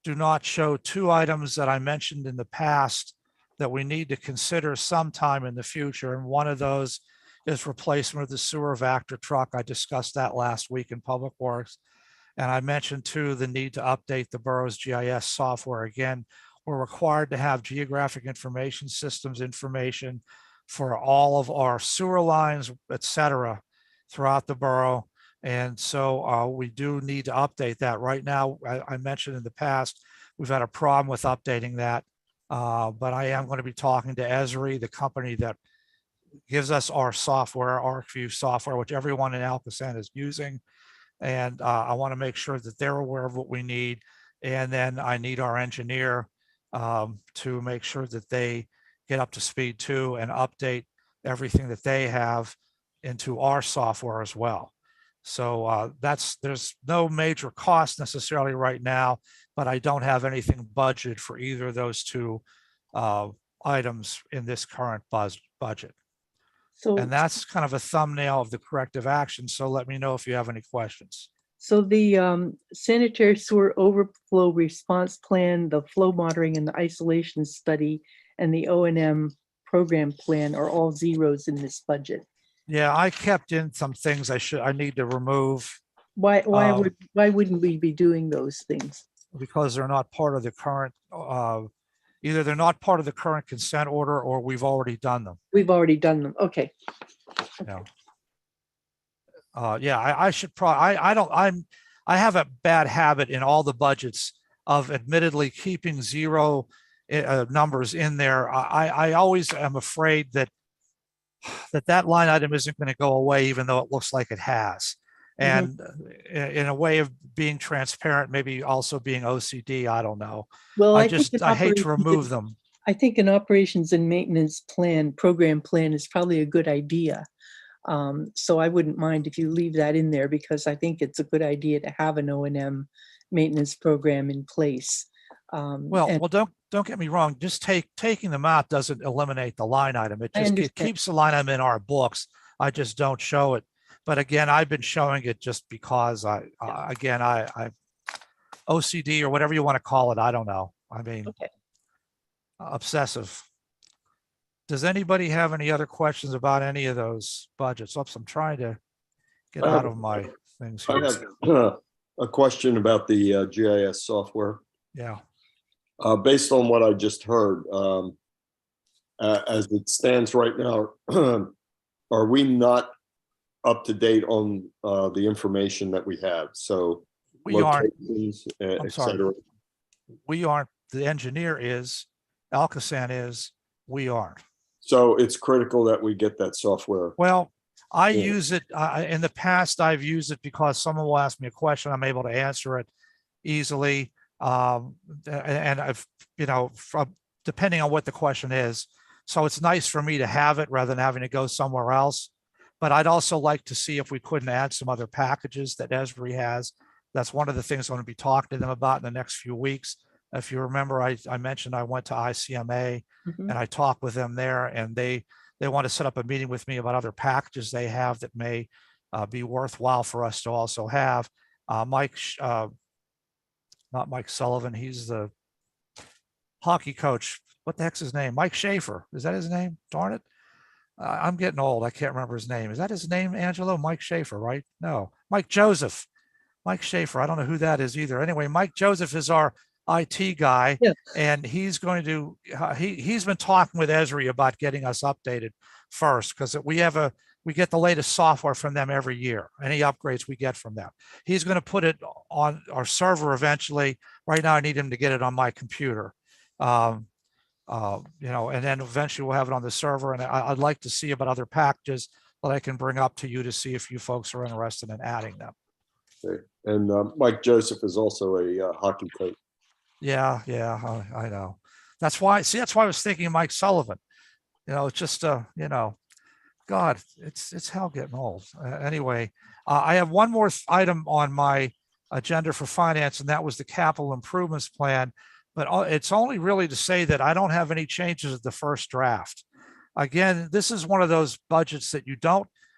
A: do not show two items that I mentioned in the past that we need to consider sometime in the future. And one of those is replacement of the sewer vector truck. I discussed that last week in Public Works. And I mentioned too, the need to update the borough's GIS software. Again, we're required to have geographic information systems information for all of our sewer lines, et cetera, throughout the borough. And so we do need to update that. Right now, I mentioned in the past, we've had a problem with updating that. But I am going to be talking to Esri, the company that gives us our software, ArcView software, which everyone in Alcosan is using. And I want to make sure that they're aware of what we need. And then I need our engineer to make sure that they get up to speed too and update everything that they have into our software as well. So there's no major cost necessarily right now, but I don't have anything budgeted for either of those two items in this current budget.
D: So,
A: And that's kind of a thumbnail of the corrective action. So let me know if you have any questions.
D: so the sanitary sewer overflow response plan, the flow monitoring and the isolation study, and the O&M program plan are all zeros in this budget.
A: Yeah, I kept in some things I need to remove
D: Why wouldn't we be doing those things?
A: because they're not part of the current, either they're not part of the current consent order or we've already done them.
D: We've already done them. Okay.
A: Yeah. Yeah, I should probably, I have a bad habit in all the budgets of admittedly keeping zero numbers in there. I always am afraid that that line item isn't going to go away, even though it looks like it has. And in a way of being transparent, maybe also being OCD, I don't know.
D: Well,
A: I hate to remove them.
D: I think an operations and maintenance plan, program plan is probably a good idea. So I wouldn't mind if you leave that in there because I think it's a good idea to have an O&M maintenance program in place.
A: Well, don't get me wrong. Just taking them out doesn't eliminate the line item. It keeps the line item in our books. I just don't show it. But again, I've been showing it just because I OCD or whatever you want to call it. I don't know. I mean, obsessive. Does anybody have any other questions about any of those budgets? Oops, I'm trying to get out of my things here.
I: I have a question about the GIS software.
A: Yeah.
I: Based on what I just heard, as it stands right now, are we not up to date on the information that we have? So
A: we aren't.
I: Et cetera.
A: We aren't. The engineer is, Alcosan is, we aren't.
I: So it's critical that we get that software.
A: Well, I
I: Yeah.
A: use it, in the past, I've used it because someone will ask me a question, I'm able to answer it easily. And I've, from, depending on what the question is. So it's nice for me to have it rather than having to go somewhere else. But I'd also like to see if we couldn't add some other packages that Esri has. That's one of the things I'm going to be talking to them about in the next few weeks. If you remember, I mentioned I went to ICMA
D: Mhm.
A: and I talked with them there, and they want to set up a meeting with me about other packages they have that may be worthwhile for us to also have. Not Mike Sullivan, he's the hockey coach. What the heck's his name? Mike Schaefer. Is that his name? Darn it. I'm getting old. I can't remember his name. Is that his name, Angelo? Mike Schaefer, right? No, Mike Joseph. Mike Schaefer. I don't know who that is either. Anyway, Mike Joseph is our IT guy,
D: Yes.
A: and he's going to he's been talking with Esri about getting us updated first, because we get the latest software from them every year, any upgrades we get from them. He's going to put it on our server eventually. Right now I need him to get it on my computer. And then eventually we'll have it on the server, and I'd like to see about other packages that I can bring up to you to see if you folks are interested in adding them.
I: Okay. And Mike Joseph is also a hockey coach.
A: Yeah, I know. That's why I was thinking of Mike Sullivan. It's just, God, it's hell getting old. Anyway, I have one more item on my agenda for finance, and that was the capital improvements plan. But it's only really to say that I don't have any changes at the first draft. Again, this is one of those budgets that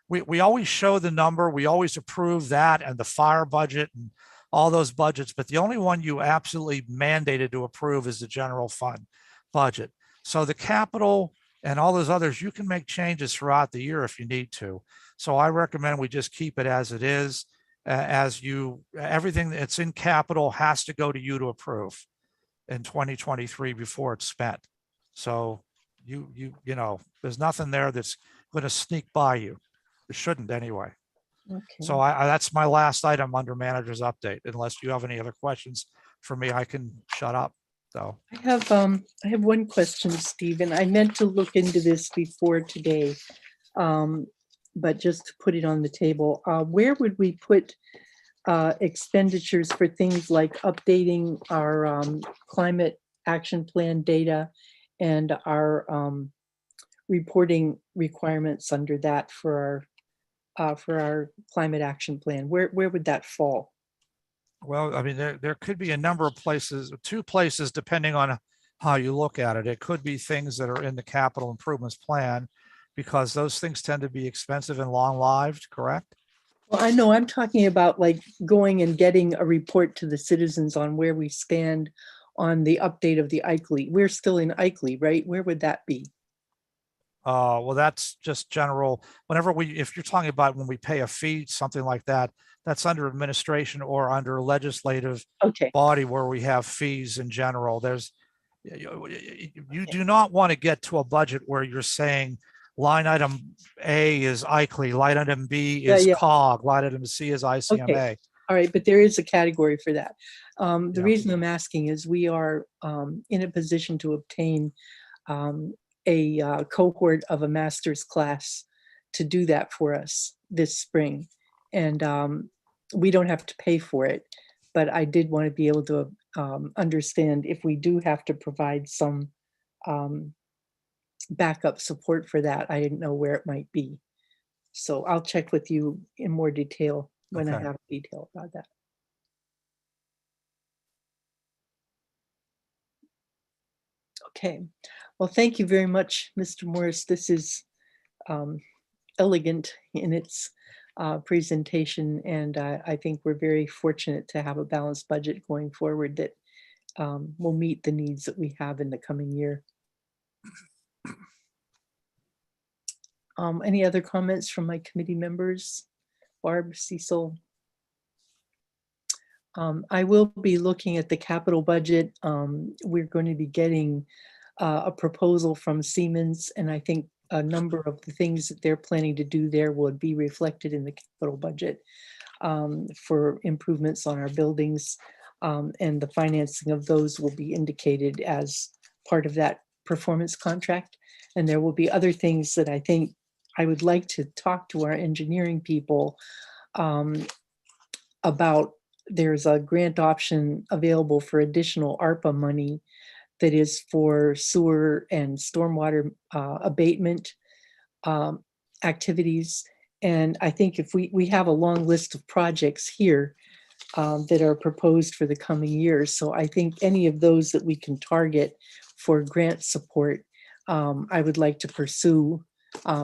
A: we always show the number, we always approve that and the fire budget and all those budgets, but the only one you absolutely mandated to approve is the general fund budget. So the capital and all those others, you can make changes throughout the year if you need to. So I recommend we just keep it as it is. Everything that's in capital has to go to you to approve in 2023 before it's spent. So there's nothing there that's going to sneak by you. It shouldn't anyway.
D: Okay.
A: So that's my last item under manager's update. Unless you have any other questions for me, I can shut up. So
D: I have one question, Stephen. I meant to look into this before today, but just to put it on the table, where would we put expenditures for things like updating our climate action plan data and our reporting requirements under that for our climate action plan? Where would that fall?
A: well, I mean, there could be a number of places, 2 places, depending on how you look at it. It could be things that are in the capital improvements plan, because those things tend to be expensive and long-lived, correct?
D: Well, I know I'm talking about like going and getting a report to the citizens on where we stand on the update of the ICLEI. We're still in ICLEI, right? Where would that be?
A: Well, that's just general. If you're talking about when we pay a fee, something like that, that's under administration or under legislative
D: Okay,
A: body where we have fees in general. You do not want to get to a budget where you're saying line item A is ICLEI, line item B is
D: Yeah.
A: COG, line item C is ICMA.
D: all right, but there is a category for that. The
A: Yeah.
D: reason I'm asking is we are in a position to obtain a cohort of a master's class to do that for us this spring. And we don't have to pay for it, but I did want to be able to understand if we do have to provide some backup support for that. I didn't know where it might be. So I'll check with you in more detail when I
A: Okay.
D: have detail about that. Okay, well, thank you very much, Mr. Morris. This is elegant in its presentation, and I think we're very fortunate to have a balanced budget going forward that will meet the needs that we have in the coming year. Any other comments from my committee members? Barb, Cecil? I will be looking at the capital budget. We're going to be getting a proposal from Siemens, and I think a number of the things that they're planning to do there would be reflected in the capital budget for improvements on our buildings, and the financing of those will be indicated as part of that performance contract. And there will be other things that I think I would like to talk to our engineering people about, there's a grant option available for additional ARPA money that is for sewer and stormwater abatement activities. And I think if we have a long list of projects here that are proposed for the coming years. So I think any of those that we can target for grant support, I would like to pursue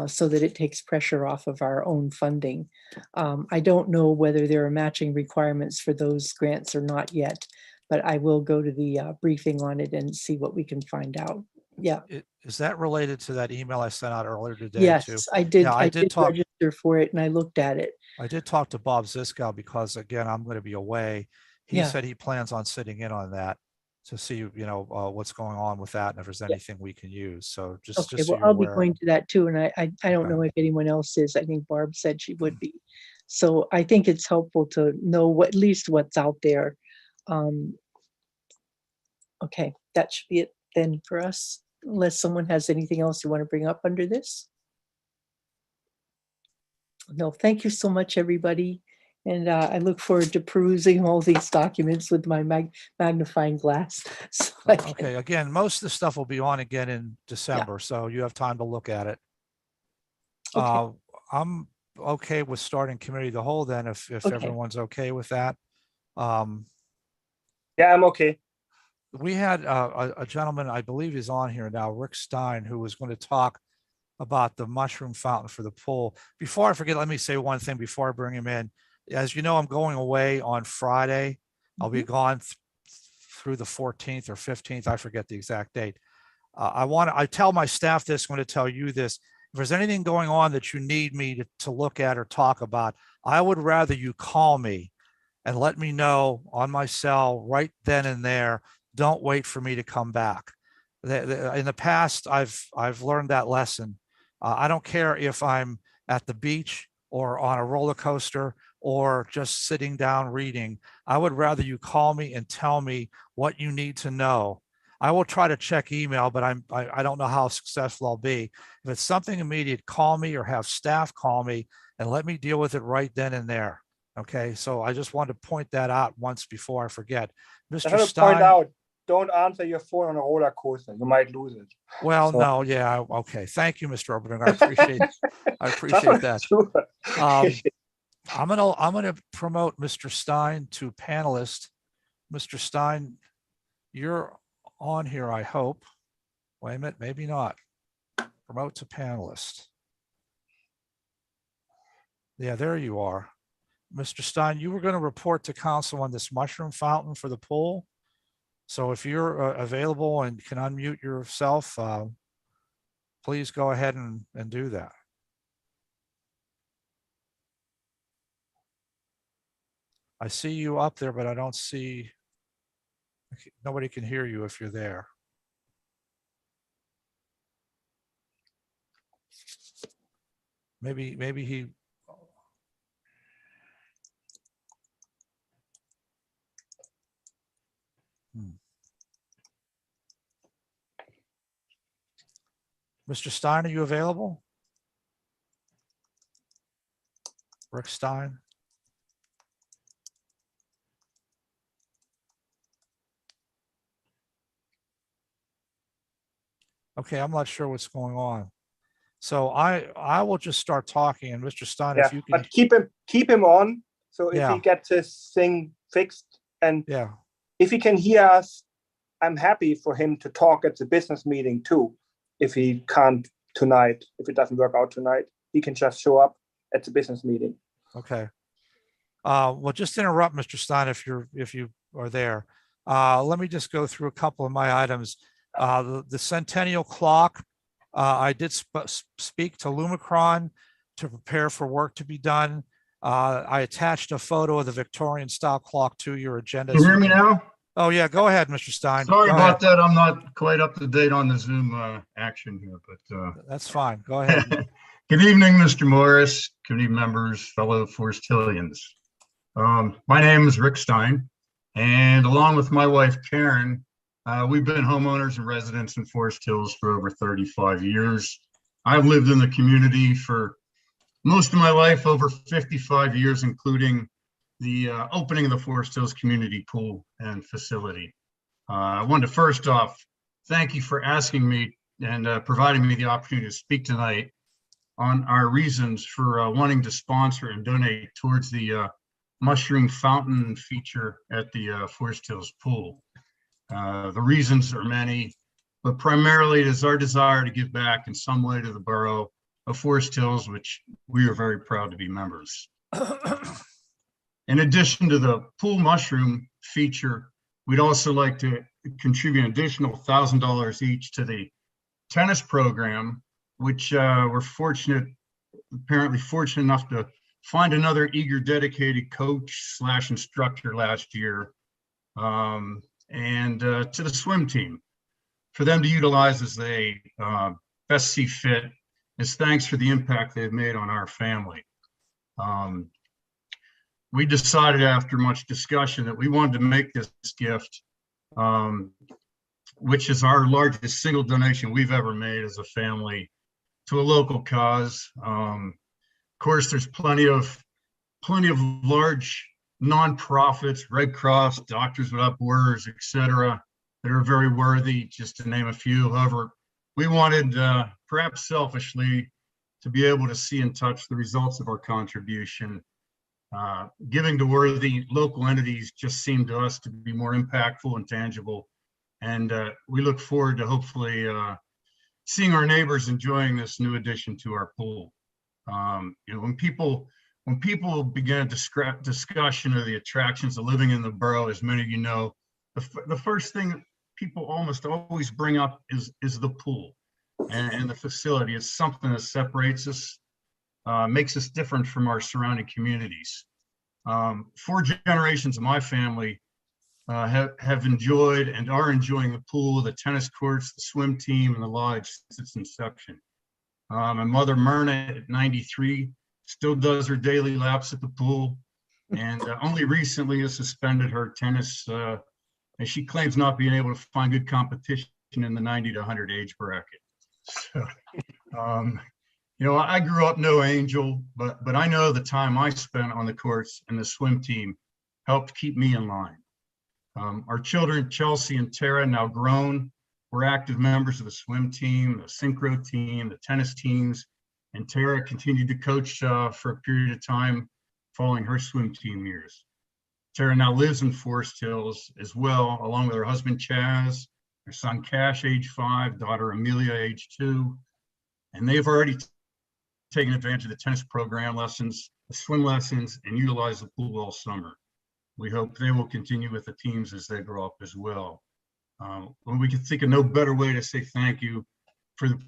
D: so that it takes pressure off of our own funding. I don't know whether there are matching requirements for those grants or not yet, but I will go to the briefing on it and see what we can find out. Yeah.
A: Is that related to that email I sent out earlier today?
D: Yes,
A: too?
D: I did.
A: Yeah,
D: I did
A: talk.
D: register for it and I looked at it.
A: I did talk to Bob Ziskow because again, I'm going to be away. He
D: Yeah.
A: said he plans on sitting in on that to see, what's going on with that and if there's anything we can use. So just
D: Okay,
A: so
D: well,
A: you're
D: I'll be
A: aware.
D: going to that too. And I don't
A: Okay.
D: know if anyone else is. I think Barb said she would be. So I think it's helpful to know at least what's out there. Okay, that should be it then for us, unless someone has anything else you want to bring up under this. No, thank you so much, everybody. And I look forward to perusing all these documents with my magnifying glass. So I can-
A: Okay, again, most of the stuff will be on again in December, so you have time to look at it.
D: Okay.
A: I'm okay with starting committee of the whole then, if
D: Okay.
A: everyone's okay with that.
H: Yeah, I'm okay.
A: We had a gentleman, I believe is on here now, Rick Stein, who was going to talk about the mushroom fountain for the pool. Before I forget, let me say one thing before I bring him in. As you know, I'm going away on Friday. I'll be gone through the 14th or 15th. I forget the exact date. I tell my staff this, I'm going to tell you this. If there's anything going on that you need me to look at or talk about, I would rather you call me and let me know on my cell right then and there. Don't wait for me to come back. In the past, I've learned that lesson. I don't care if I'm at the beach or on a roller coaster or just sitting down reading. I would rather you call me and tell me what you need to know. I will try to check email, but I don't know how successful I'll be. If it's something immediate, call me or have staff call me and let me deal with it right then and there. Okay, so I just wanted to point that out once before I forget.
H: I
A: Mr.
H: have to point
A: Stein.
H: out, don't answer your phone on a roller coaster. You might lose it.
A: Well,
H: So-
A: no, yeah, okay. Thank you, Mr. Oberling. I appreciate that.
H: Sure.
A: I'm gonna promote Mr. Stein to panelist. Mr. Stein, you're on here, I hope. Wait a minute, maybe not. Promote to panelist. Yeah, there you are. Mr. Stein, you were going to report to council on this mushroom fountain for the pool. So if you're available and can unmute yourself, please go ahead and do that. I see you up there, but I don't see, nobody can hear you if you're there. Maybe he. Mr. Stein, are you available? Rick Stein? Okay, I'm not sure what's going on. So I will just start talking, and Mr. Stein,
H: Yeah,
A: if you can.
H: but keep him on. So if
A: Yeah.
H: he gets his thing fixed, and
A: Yeah,
H: if he can hear us, I'm happy for him to talk at the business meeting too. If he can't tonight, if it doesn't work out tonight, he can just show up at the business meeting.
A: okay. Well, just interrupt, Mr. Stein, if you are there. Let me just go through a couple of my items. The centennial clock. I did speak to Lumicron to prepare for work to be done. I attached a photo of the Victorian style clock to your agenda.
J: Can you hear me now?
A: Oh yeah, go ahead, Mr. Stein.
J: Sorry
A: Go
J: about
A: ahead.
J: that. I'm not quite up to date on the Zoom action here, but
A: That's fine. Go ahead.
J: good evening, Mr. Morris, committee members, fellow Forestillians. My name is Rick Stein, and along with my wife, Karen, we've been homeowners and residents in Forest Hills for over 35 years. I've lived in the community for most of my life, over 55 years, including the opening of the Forest Hills Community Pool and Facility. I wanted to first off, thank you for asking me and providing me the opportunity to speak tonight on our reasons for wanting to sponsor and donate towards the mushroom fountain feature at the Forest Hills Pool. The reasons are many, but primarily it is our desire to give back in some way to the borough of Forest Hills, which we are very proud to be members. In addition to the pool mushroom feature, we'd also like to contribute an additional $1,000 each to the tennis program, which we're apparently fortunate enough to find another eager, dedicated coach / instructor last year, and to the swim team for them to utilize as they best see fit, as thanks for the impact they've made on our family. We decided after much discussion that we wanted to make this gift, which is our largest single donation we've ever made as a family, to a local cause. Of course, there's plenty of large nonprofits, Red Cross, Doctors Without Borders, etc., that are very worthy, just to name a few. However, we wanted, perhaps selfishly, to be able to see and touch the results of our contribution. Giving to worthy local entities just seemed to us to be more impactful and tangible. And we look forward to hopefully seeing our neighbors enjoying this new addition to our pool. When people begin a discussion of the attractions of living in the borough, as many of you know, the first thing people almost always bring up is the pool and the facility. It's something that separates us, makes us different from our surrounding communities. 4 generations of my family have enjoyed and are enjoying the pool, the tennis courts, the swim team, and the lodge since its inception. My mother, Myrna, at 93, still does her daily laps at the pool, and only recently has suspended her tennis, as she claims not being able to find good competition in the 90 to 100 age bracket. So, I grew up no angel, but I know the time I spent on the courts and the swim team helped keep me in line. Our children, Chelsea and Tara, now grown, were active members of the swim team, the synchro team, the tennis teams, and Tara continued to coach for a period of time following her swim team years. Tara now lives in Forest Hills as well, along with her husband, Chaz, her son, Cash, age 5, daughter, Amelia, age 2, and they've already taken advantage of the tennis program lessons, the swim lessons, and utilize the pool all summer. We hope they will continue with the teams as they grow up as well. We can think of no better way to say thank you for the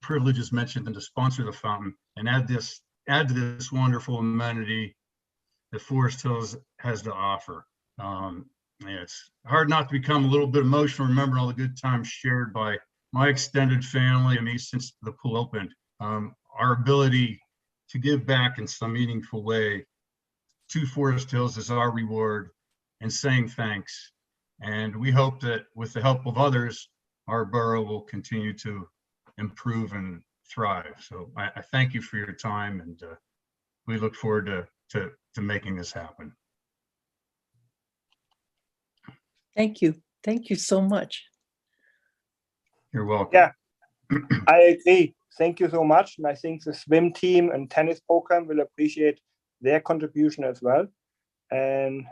J: privileges mentioned than to sponsor the fountain and add to this wonderful amenity that Forest Hills has to offer. It's hard not to become a little bit emotional remembering all the good times shared by my extended family and me since the pool opened. Our ability to give back in some meaningful way to Forest Hills is our reward and saying thanks. And we hope that with the help of others, our borough will continue to improve and thrive. So I thank you for your time, and we look forward to making this happen.
D: Thank you. Thank you so much.
J: You're welcome.
H: Yeah, I agree. Thank you so much. And I think the swim team and tennis program will appreciate their contribution as well. And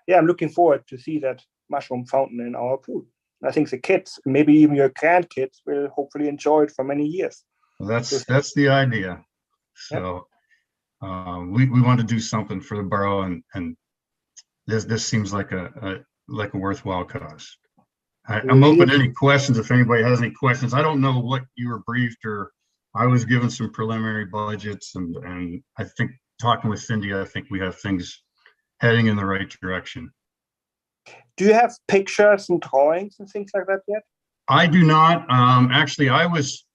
H: yeah, I'm looking forward to see that mushroom fountain in our pool. I think the kids, maybe even your grandkids, will hopefully enjoy it for many years.
J: Well, that's the idea. So we want to do something for the borough, and this seems like a worthwhile cause. I'm open to any questions if anybody has any questions. I don't know what you were briefed, or I was given some preliminary budgets, and I think talking with Cindy, I think we have things heading in the right direction.
H: Do you have pictures and drawings and things like that yet?
J: I do not. Actually, I was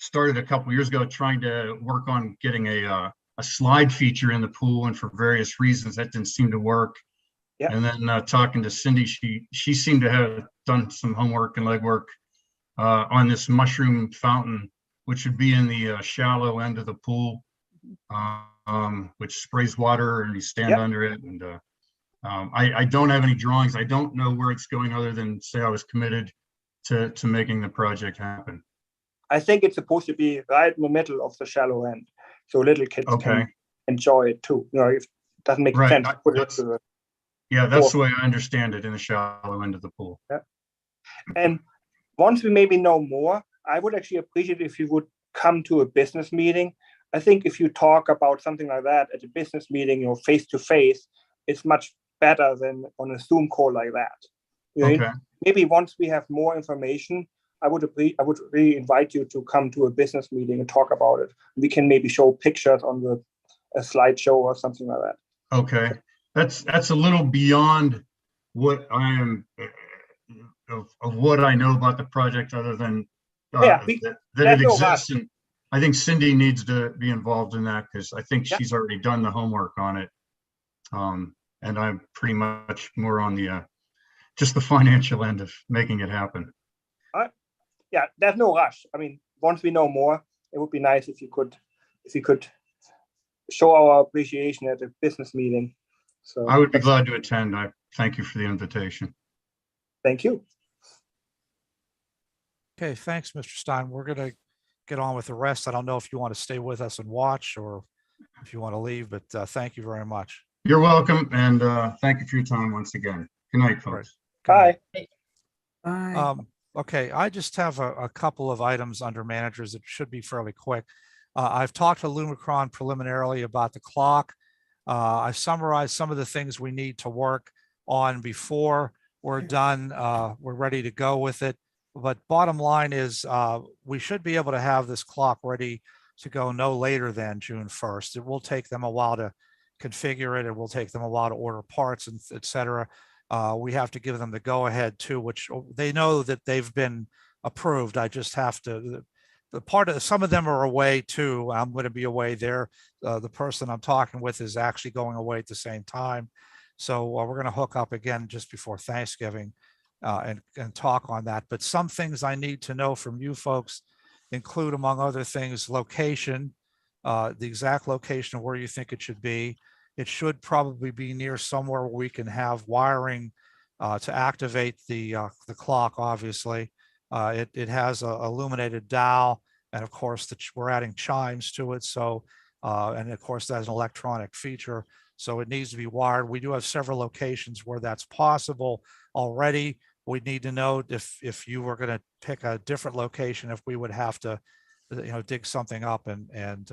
J: started a couple years ago trying to work on getting a slide feature in the pool, and for various reasons that didn't seem to work. Yeah. And then talking to Cindy, she seemed to have done some homework and legwork on this mushroom fountain, which would be in the shallow end of the pool, which sprays water and you stand
H: Yep.
J: under it. And I don't have any drawings. I don't know where it's going other than say I was committed to making the project happen.
H: I think it's supposed to be right in the middle of the shallow end, so little kids
J: Okay.
H: can enjoy it too. You know, if it doesn't make
J: Right,
H: sense to put it
J: that's-
H: to the
J: Yeah, that's the
H: Cool.
J: way I understand it, in the shallow end of the pool.
H: And once we maybe know more, I would actually appreciate if you would come to a business meeting. I think if you talk about something like that at a business meeting, you know, face to face, it's much better than on a Zoom call like that. You know,
J: Okay,
H: maybe once we have more information, I would really invite you to come to a business meeting and talk about it. We can maybe show pictures on a slideshow or something like that.
J: okay. That's a little beyond what I am, of what I know about the project, other than
H: Yeah,
J: that
H: there's
J: it
H: no
J: exists. And I think Cindy needs to be involved in that, because I think
H: Yeah.
J: she's already done the homework on it. And I'm pretty much more on the just the financial end of making it happen.
H: Yeah, there's no rush. I mean, once we know more, it would be nice if you could show our appreciation at a business meeting. So
J: I would be glad to attend. I thank you for the invitation.
H: thank you.
A: Okay, thanks, Mr. Stein. We're gonna get on with the rest. I don't know if you want to stay with us and watch or if you want to leave, but thank you very much.
J: You're welcome, and thank you for your time once again. Good night, folks.
A: Good night.
H: Bye.
F: Bye.
A: Okay, I just have a couple of items under managers that should be fairly quick. I've talked to Lumicron preliminarily about the clock. I summarized some of the things we need to work on before we're done. We're ready to go with it. But bottom line is we should be able to have this clock ready to go no later than June 1st. It will take them a while to configure it. It will take them a while to order parts and et cetera. We have to give them the go ahead too, which they know that they've been approved. I just have to, the part of, some of them are away too. I'm going to be away there. The person I'm talking with is actually going away at the same time. So we're going to hook up again just before Thanksgiving and talk on that. But some things I need to know from you folks include, among other things, location, the exact location of where you think it should be. It should probably be near somewhere where we can have wiring to activate the clock, obviously. It has a illuminated dial, and of course, we're adding chimes to it. So, and of course, that's an electronic feature. So it needs to be wired. We do have several locations where that's possible already. We'd need to know if you were going to pick a different location, if we would have to, dig something up and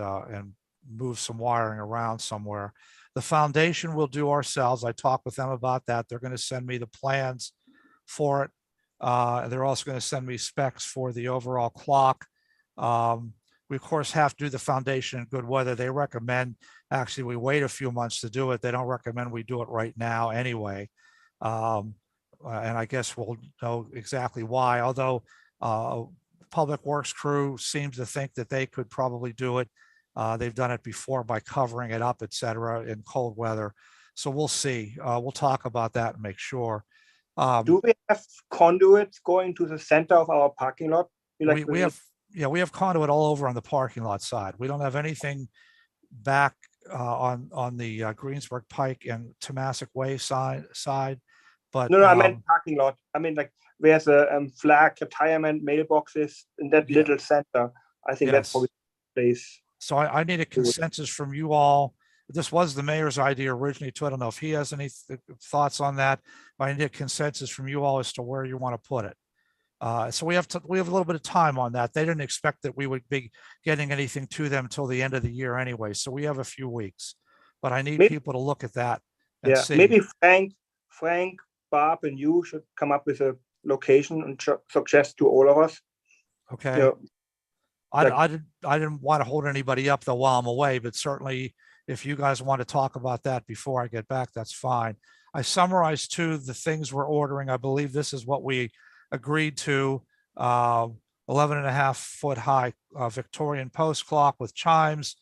A: move some wiring around somewhere. The foundation we'll do ourselves. I talked with them about that. They're going to send me the plans for it. They're also going to send me specs for the overall clock. We of course have to do the foundation in good weather. They recommend actually we wait a few months to do it. They don't recommend we do it right now anyway. And I guess we'll know exactly why, although Public Works crew seems to think that they could probably do it. They've done it before by covering it up, et cetera, in cold weather. So we'll see. We'll talk about that and make sure.
H: Do we have conduits going to the center of our parking lot?
A: We have conduit all over on the parking lot side. We don't have anything back on the Greensburg Pike and Tomasic Way side. But
H: No, I meant parking lot. I mean, like where's a flag retirement mailboxes in that
A: Yeah.
H: little center. I think that's
A: Yes.
H: probably the place.
A: So I need a consensus from you all. This was the mayor's idea originally too. I don't know if he has any thoughts on that, but I need a consensus from you all as to where you want to put it. So we have a little bit of time on that. They didn't expect that we would be getting anything to them until the end of the year anyway. So we have a few weeks, but I need people to look at that and see.
H: Maybe Frank, Bob, and you should come up with a location and suggest to all of us.
A: Okay.
H: You know,
A: I didn't want to hold anybody up though while I'm away, but certainly if you guys want to talk about that before I get back, that's fine. I summarized too the things we're ordering. I believe this is what we agreed to. 11.5-foot high Victorian post clock with chimes.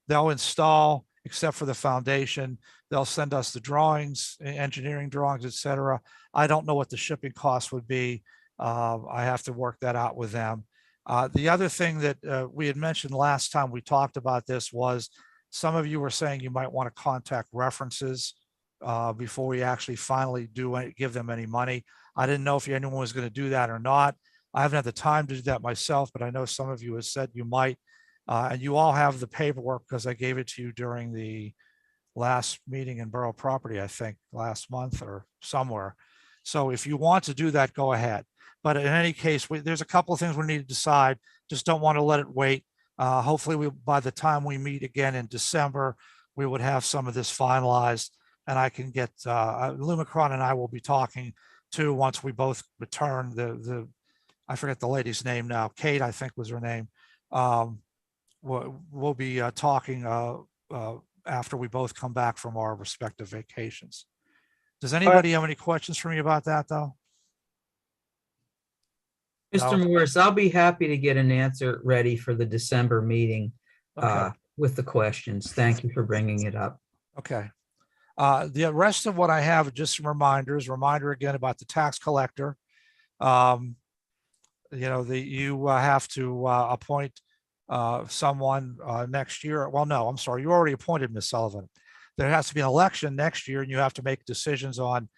A: They'll install, except for the foundation. They'll send us the drawings, engineering drawings, et cetera. I don't know what the shipping cost would be. I have to work that out with them. The other thing that we had mentioned last time we talked about this was some of you were saying you might want to contact references before we actually finally give them any money. I didn't know if anyone was going to do that or not. I haven't had the time to do that myself, but I know some of you have said you might. And you all have the paperwork because I gave it to you during the last meeting in Borough Property, I think last month or somewhere. So if you want to do that, go ahead. But in any case, there's a couple of things we need to decide. Just don't want to let it wait. Hopefully by the time we meet again in December, we would have some of this finalized, and I can get Lumicron and I will be talking too once we both return. I forget the lady's name now. Kate, I think was her name. We'll be talking after we both come back from our respective vacations. Does anybody have any questions for me about that, though?
F: Mr.
A: No?
F: Morris, I'll be happy to get an answer ready for the December meeting
A: Okay.
F: with the questions. Thank you for bringing it up.
A: Okay. The rest of what I have are just some reminders. Reminder again about the tax collector. You know, you have to appoint someone next year. Well, no, I'm sorry. You already appointed Ms. Sullivan. There has to be an election next year, and you have to make decisions on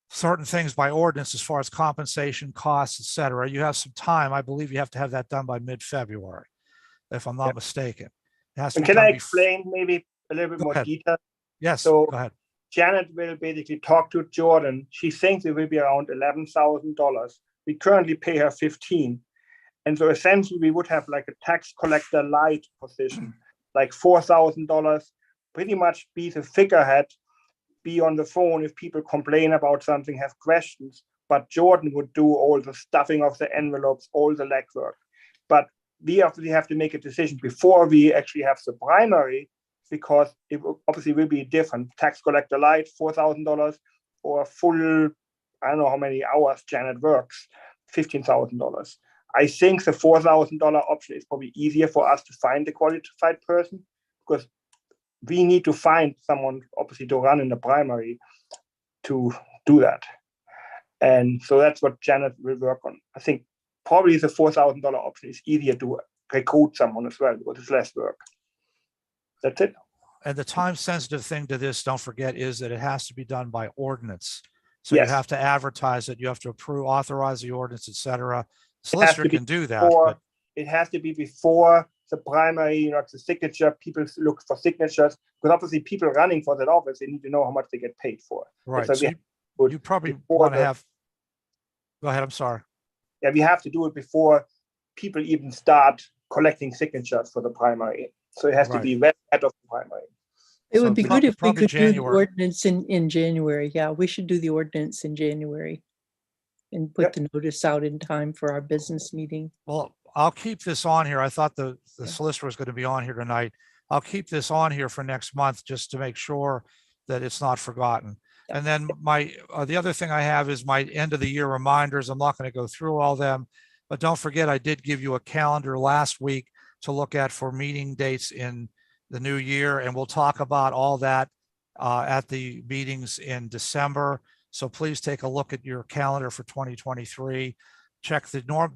A: certain things by ordinance as far as compensation, costs, et cetera. You have some time. I believe you have to have that done by mid-February, if I'm not mistaken. It has to
H: And
A: be
H: can
A: done
H: I explain maybe a little bit
A: Go
H: more
A: ahead.
H: detail?
A: Yes,
H: So-
A: go ahead.
H: Janet will basically talk to Jordan. She thinks it will be around $11,000. We currently pay her 15. And so essentially we would have like a tax collector light position, like $4,000, pretty much be the figurehead, be on the phone if people complain about something, have questions, but Jordan would do all the stuffing of the envelopes, all the legwork. But we obviously have to make a decision before we actually have the primary, because it obviously will be different. Tax collector light, $4,000, or full, I don't know how many hours Janet works, $15,000. I think the $4,000 option is probably easier for us to find the qualified person, because we need to find someone obviously to run in the primary to do that. And so that's what Janet will work on. I think probably the $4,000 option is easier to recruit someone as well, because it's less work. That's it.
A: And the time sensitive thing to this, don't forget, is that it has to be done by ordinance. So you
H: Yes.
A: have to advertise it, you have to approve, authorize the ordinance, et cetera.
H: It has
A: Solicitor
H: to be
A: can do that,
H: before-
A: but
H: It has to be before the primary, the signature. People look for signatures, because obviously people running for that office, they need to know how much they get paid for.
A: right.
H: So
A: So
H: we
A: you probably
H: before
A: want to
H: the-
A: have, go ahead, I'm sorry.
H: Yeah, we have to do it before people even start collecting signatures for the primary. So it has to be well ahead of the primary.
D: It
A: So
D: would be
A: prob-
D: good if we
A: probably
D: could do the
A: January.
D: ordinance in January. Yeah, we should do the ordinance in January and put the notice out in time for our business meeting.
A: Well, I'll keep this on here. I thought the
D: Yeah.
A: solicitor was going to be on here tonight. I'll keep this on here for next month just to make sure that it's not forgotten.
D: Yeah.
A: And then the other thing I have is my end of the year reminders. I'm not going to go through all them, but don't forget, I did give you a calendar last week to look at for meeting dates in the new year. And we'll talk about all that at the meetings in December. So please take a look at your calendar for 2023. Check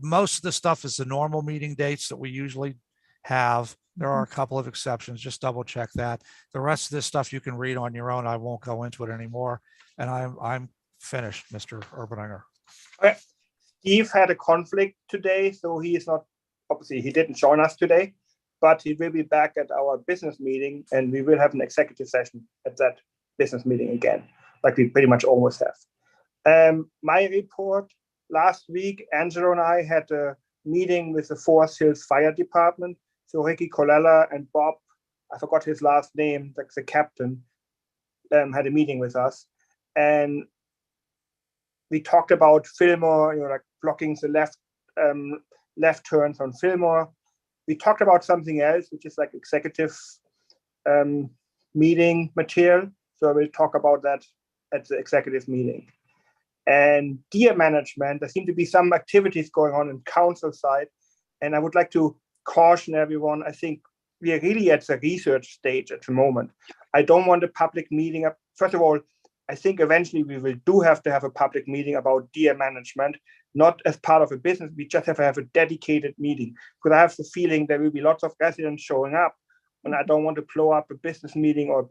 A: most of the stuff is the normal meeting dates that we usually have. There are a couple of exceptions, just double check that. The rest of this stuff you can read on your own. I won't go into it anymore. And I'm finished, Mr. Urbaninger.
H: Steve had a conflict today, so he is not, obviously he didn't join us today, but he will be back at our business meeting, and we will have an executive session at that business meeting again, like we pretty much almost have. My report, last week, Angelo and I had a meeting with the Forest Hills Fire Department. So Ricky Colella and Bob, I forgot his last name, like the captain, had a meeting with us. And we talked about Fillmore, like blocking the left turns on Fillmore. We talked about something else, which is like executive meeting material. So we'll talk about that at the executive meeting. And deer management, there seem to be some activities going on in council side. And I would like to caution everyone, I think we are really at the research stage at the moment. I don't want a public meeting. First of all, I think eventually we will have to have a public meeting about deer management, not as part of a business. We just have to have a dedicated meeting, because I have the feeling there will be lots of residents showing up, and I don't want to blow up a business meeting or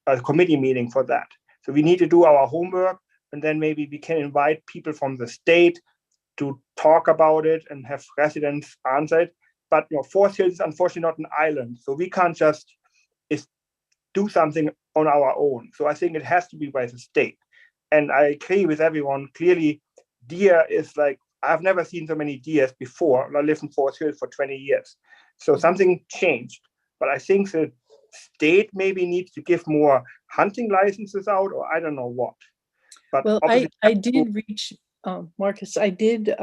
H: a committee meeting for that. So we need to do our homework, and then maybe we can invite people from the state to talk about it and have residents answer it. But Forest Hills is unfortunately not an island, so we can't just do something on our own. So I think it has to be by the state. And I agree with everyone. Clearly, deer is like, I've never seen so many deers before. I lived in Forest Hills for 20 years. So something changed. But I think the state maybe needs to give more hunting licenses out, or I don't know what. But
D: Well, I did reach, Marcus, I did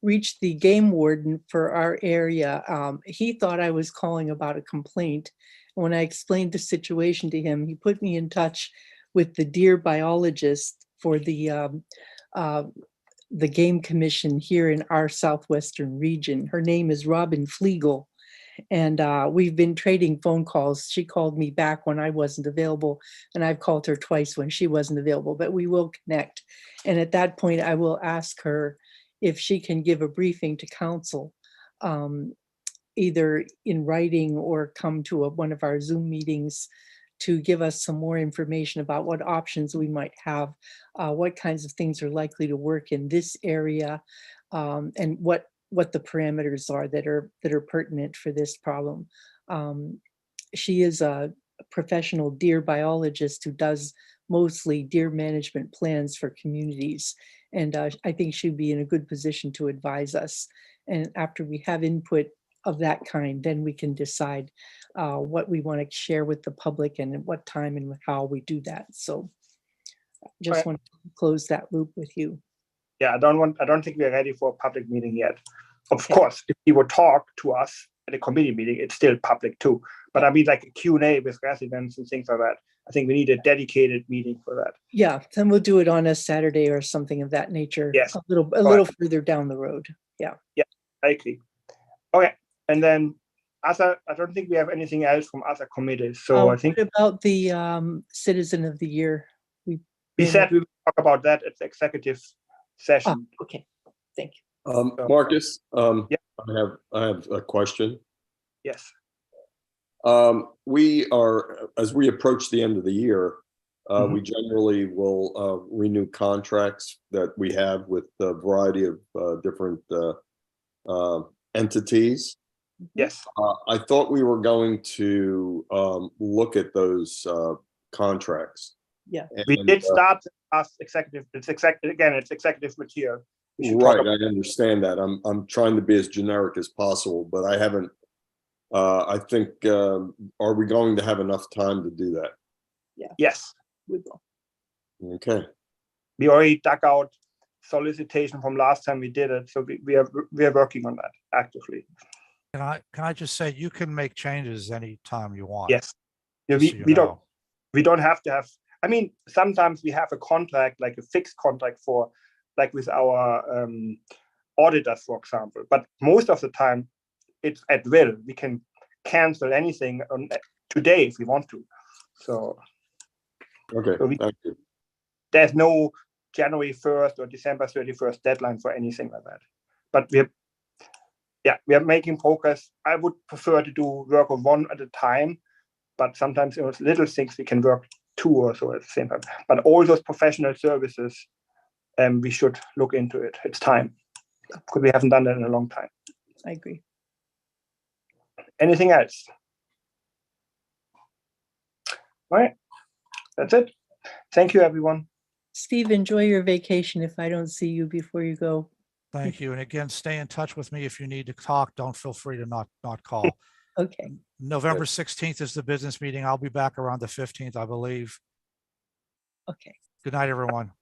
D: reach the game warden for our area. He thought I was calling about a complaint. When I explained the situation to him, he put me in touch with the deer biologist for the Game Commission here in our southwestern region. Her name is Robin Flegel, and we've been trading phone calls. She called me back when I wasn't available, and I've called her twice when she wasn't available, but we will connect. And at that point, I will ask her if she can give a briefing to council, either in writing or come to one of our Zoom meetings to give us some more information about what options we might have, what kinds of things are likely to work in this area, and what the parameters are that are pertinent for this problem. She is a professional deer biologist who does mostly deer management plans for communities. And I think she'd be in a good position to advise us. And after we have input of that kind, then we can decide what we want to share with the public and at what time and how we do that. So just want to close that loop with you.
H: Yeah, I don't think we're ready for a public meeting yet. Of course, if you would talk to us at a committee meeting, it's still public too. But I mean, like a Q&A with residents and things like that. I think we need a dedicated meeting for that.
D: Yeah, then we'll do it on a Saturday or something of that nature.
H: Yes.
D: A little further down the road. Yeah.
H: Yeah, I agree. Okay, and then I don't think we have anything else from other committees. So I think.
D: What about the Citizen of the Year?
H: We said we would talk about that at the executive session.
D: Oh, okay, thank you.
I: Marcus,
H: yeah.
I: I have a question.
H: Yes.
I: We are, as we approach the end of the year, we generally will renew contracts that we have with a variety of different entities.
H: Yes.
I: I thought we were going to look at those contracts.
D: Yeah.
H: We did start as executive. It's executive material.
I: Right, I understand that. I'm trying to be as generic as possible, but I haven't. I think, are we going to have enough time to do that?
D: Yeah.
H: Yes.
D: We will.
I: Okay.
H: We already dug out solicitation from last time we did it, so we are working on that actively.
A: Can I just say, you can make changes anytime you want?
H: Yes. Yeah, we don't have to have. I mean, sometimes we have a contract, like a fixed contract for, like with our auditors, for example. But most of the time, it's at will. We can cancel anything today if we want to. So.
I: Okay. Thank you.
H: There's no January 1st or December 31st deadline for anything like that. But we are making progress. I would prefer to do work on one at a time, but sometimes little things we can work two or so at the same time. But all those professional services, we should look into it. It's time, because we haven't done that in a long time.
D: I agree.
H: Anything else? All right, that's it. Thank you, everyone.
D: Steve, enjoy your vacation if I don't see you before you go.
A: Thank you. And again, stay in touch with me if you need to talk. Don't feel free to not call.
D: Okay.
A: November 16th is the business meeting. I'll be back around the 15th, I believe.
D: Okay.
A: Good night, everyone.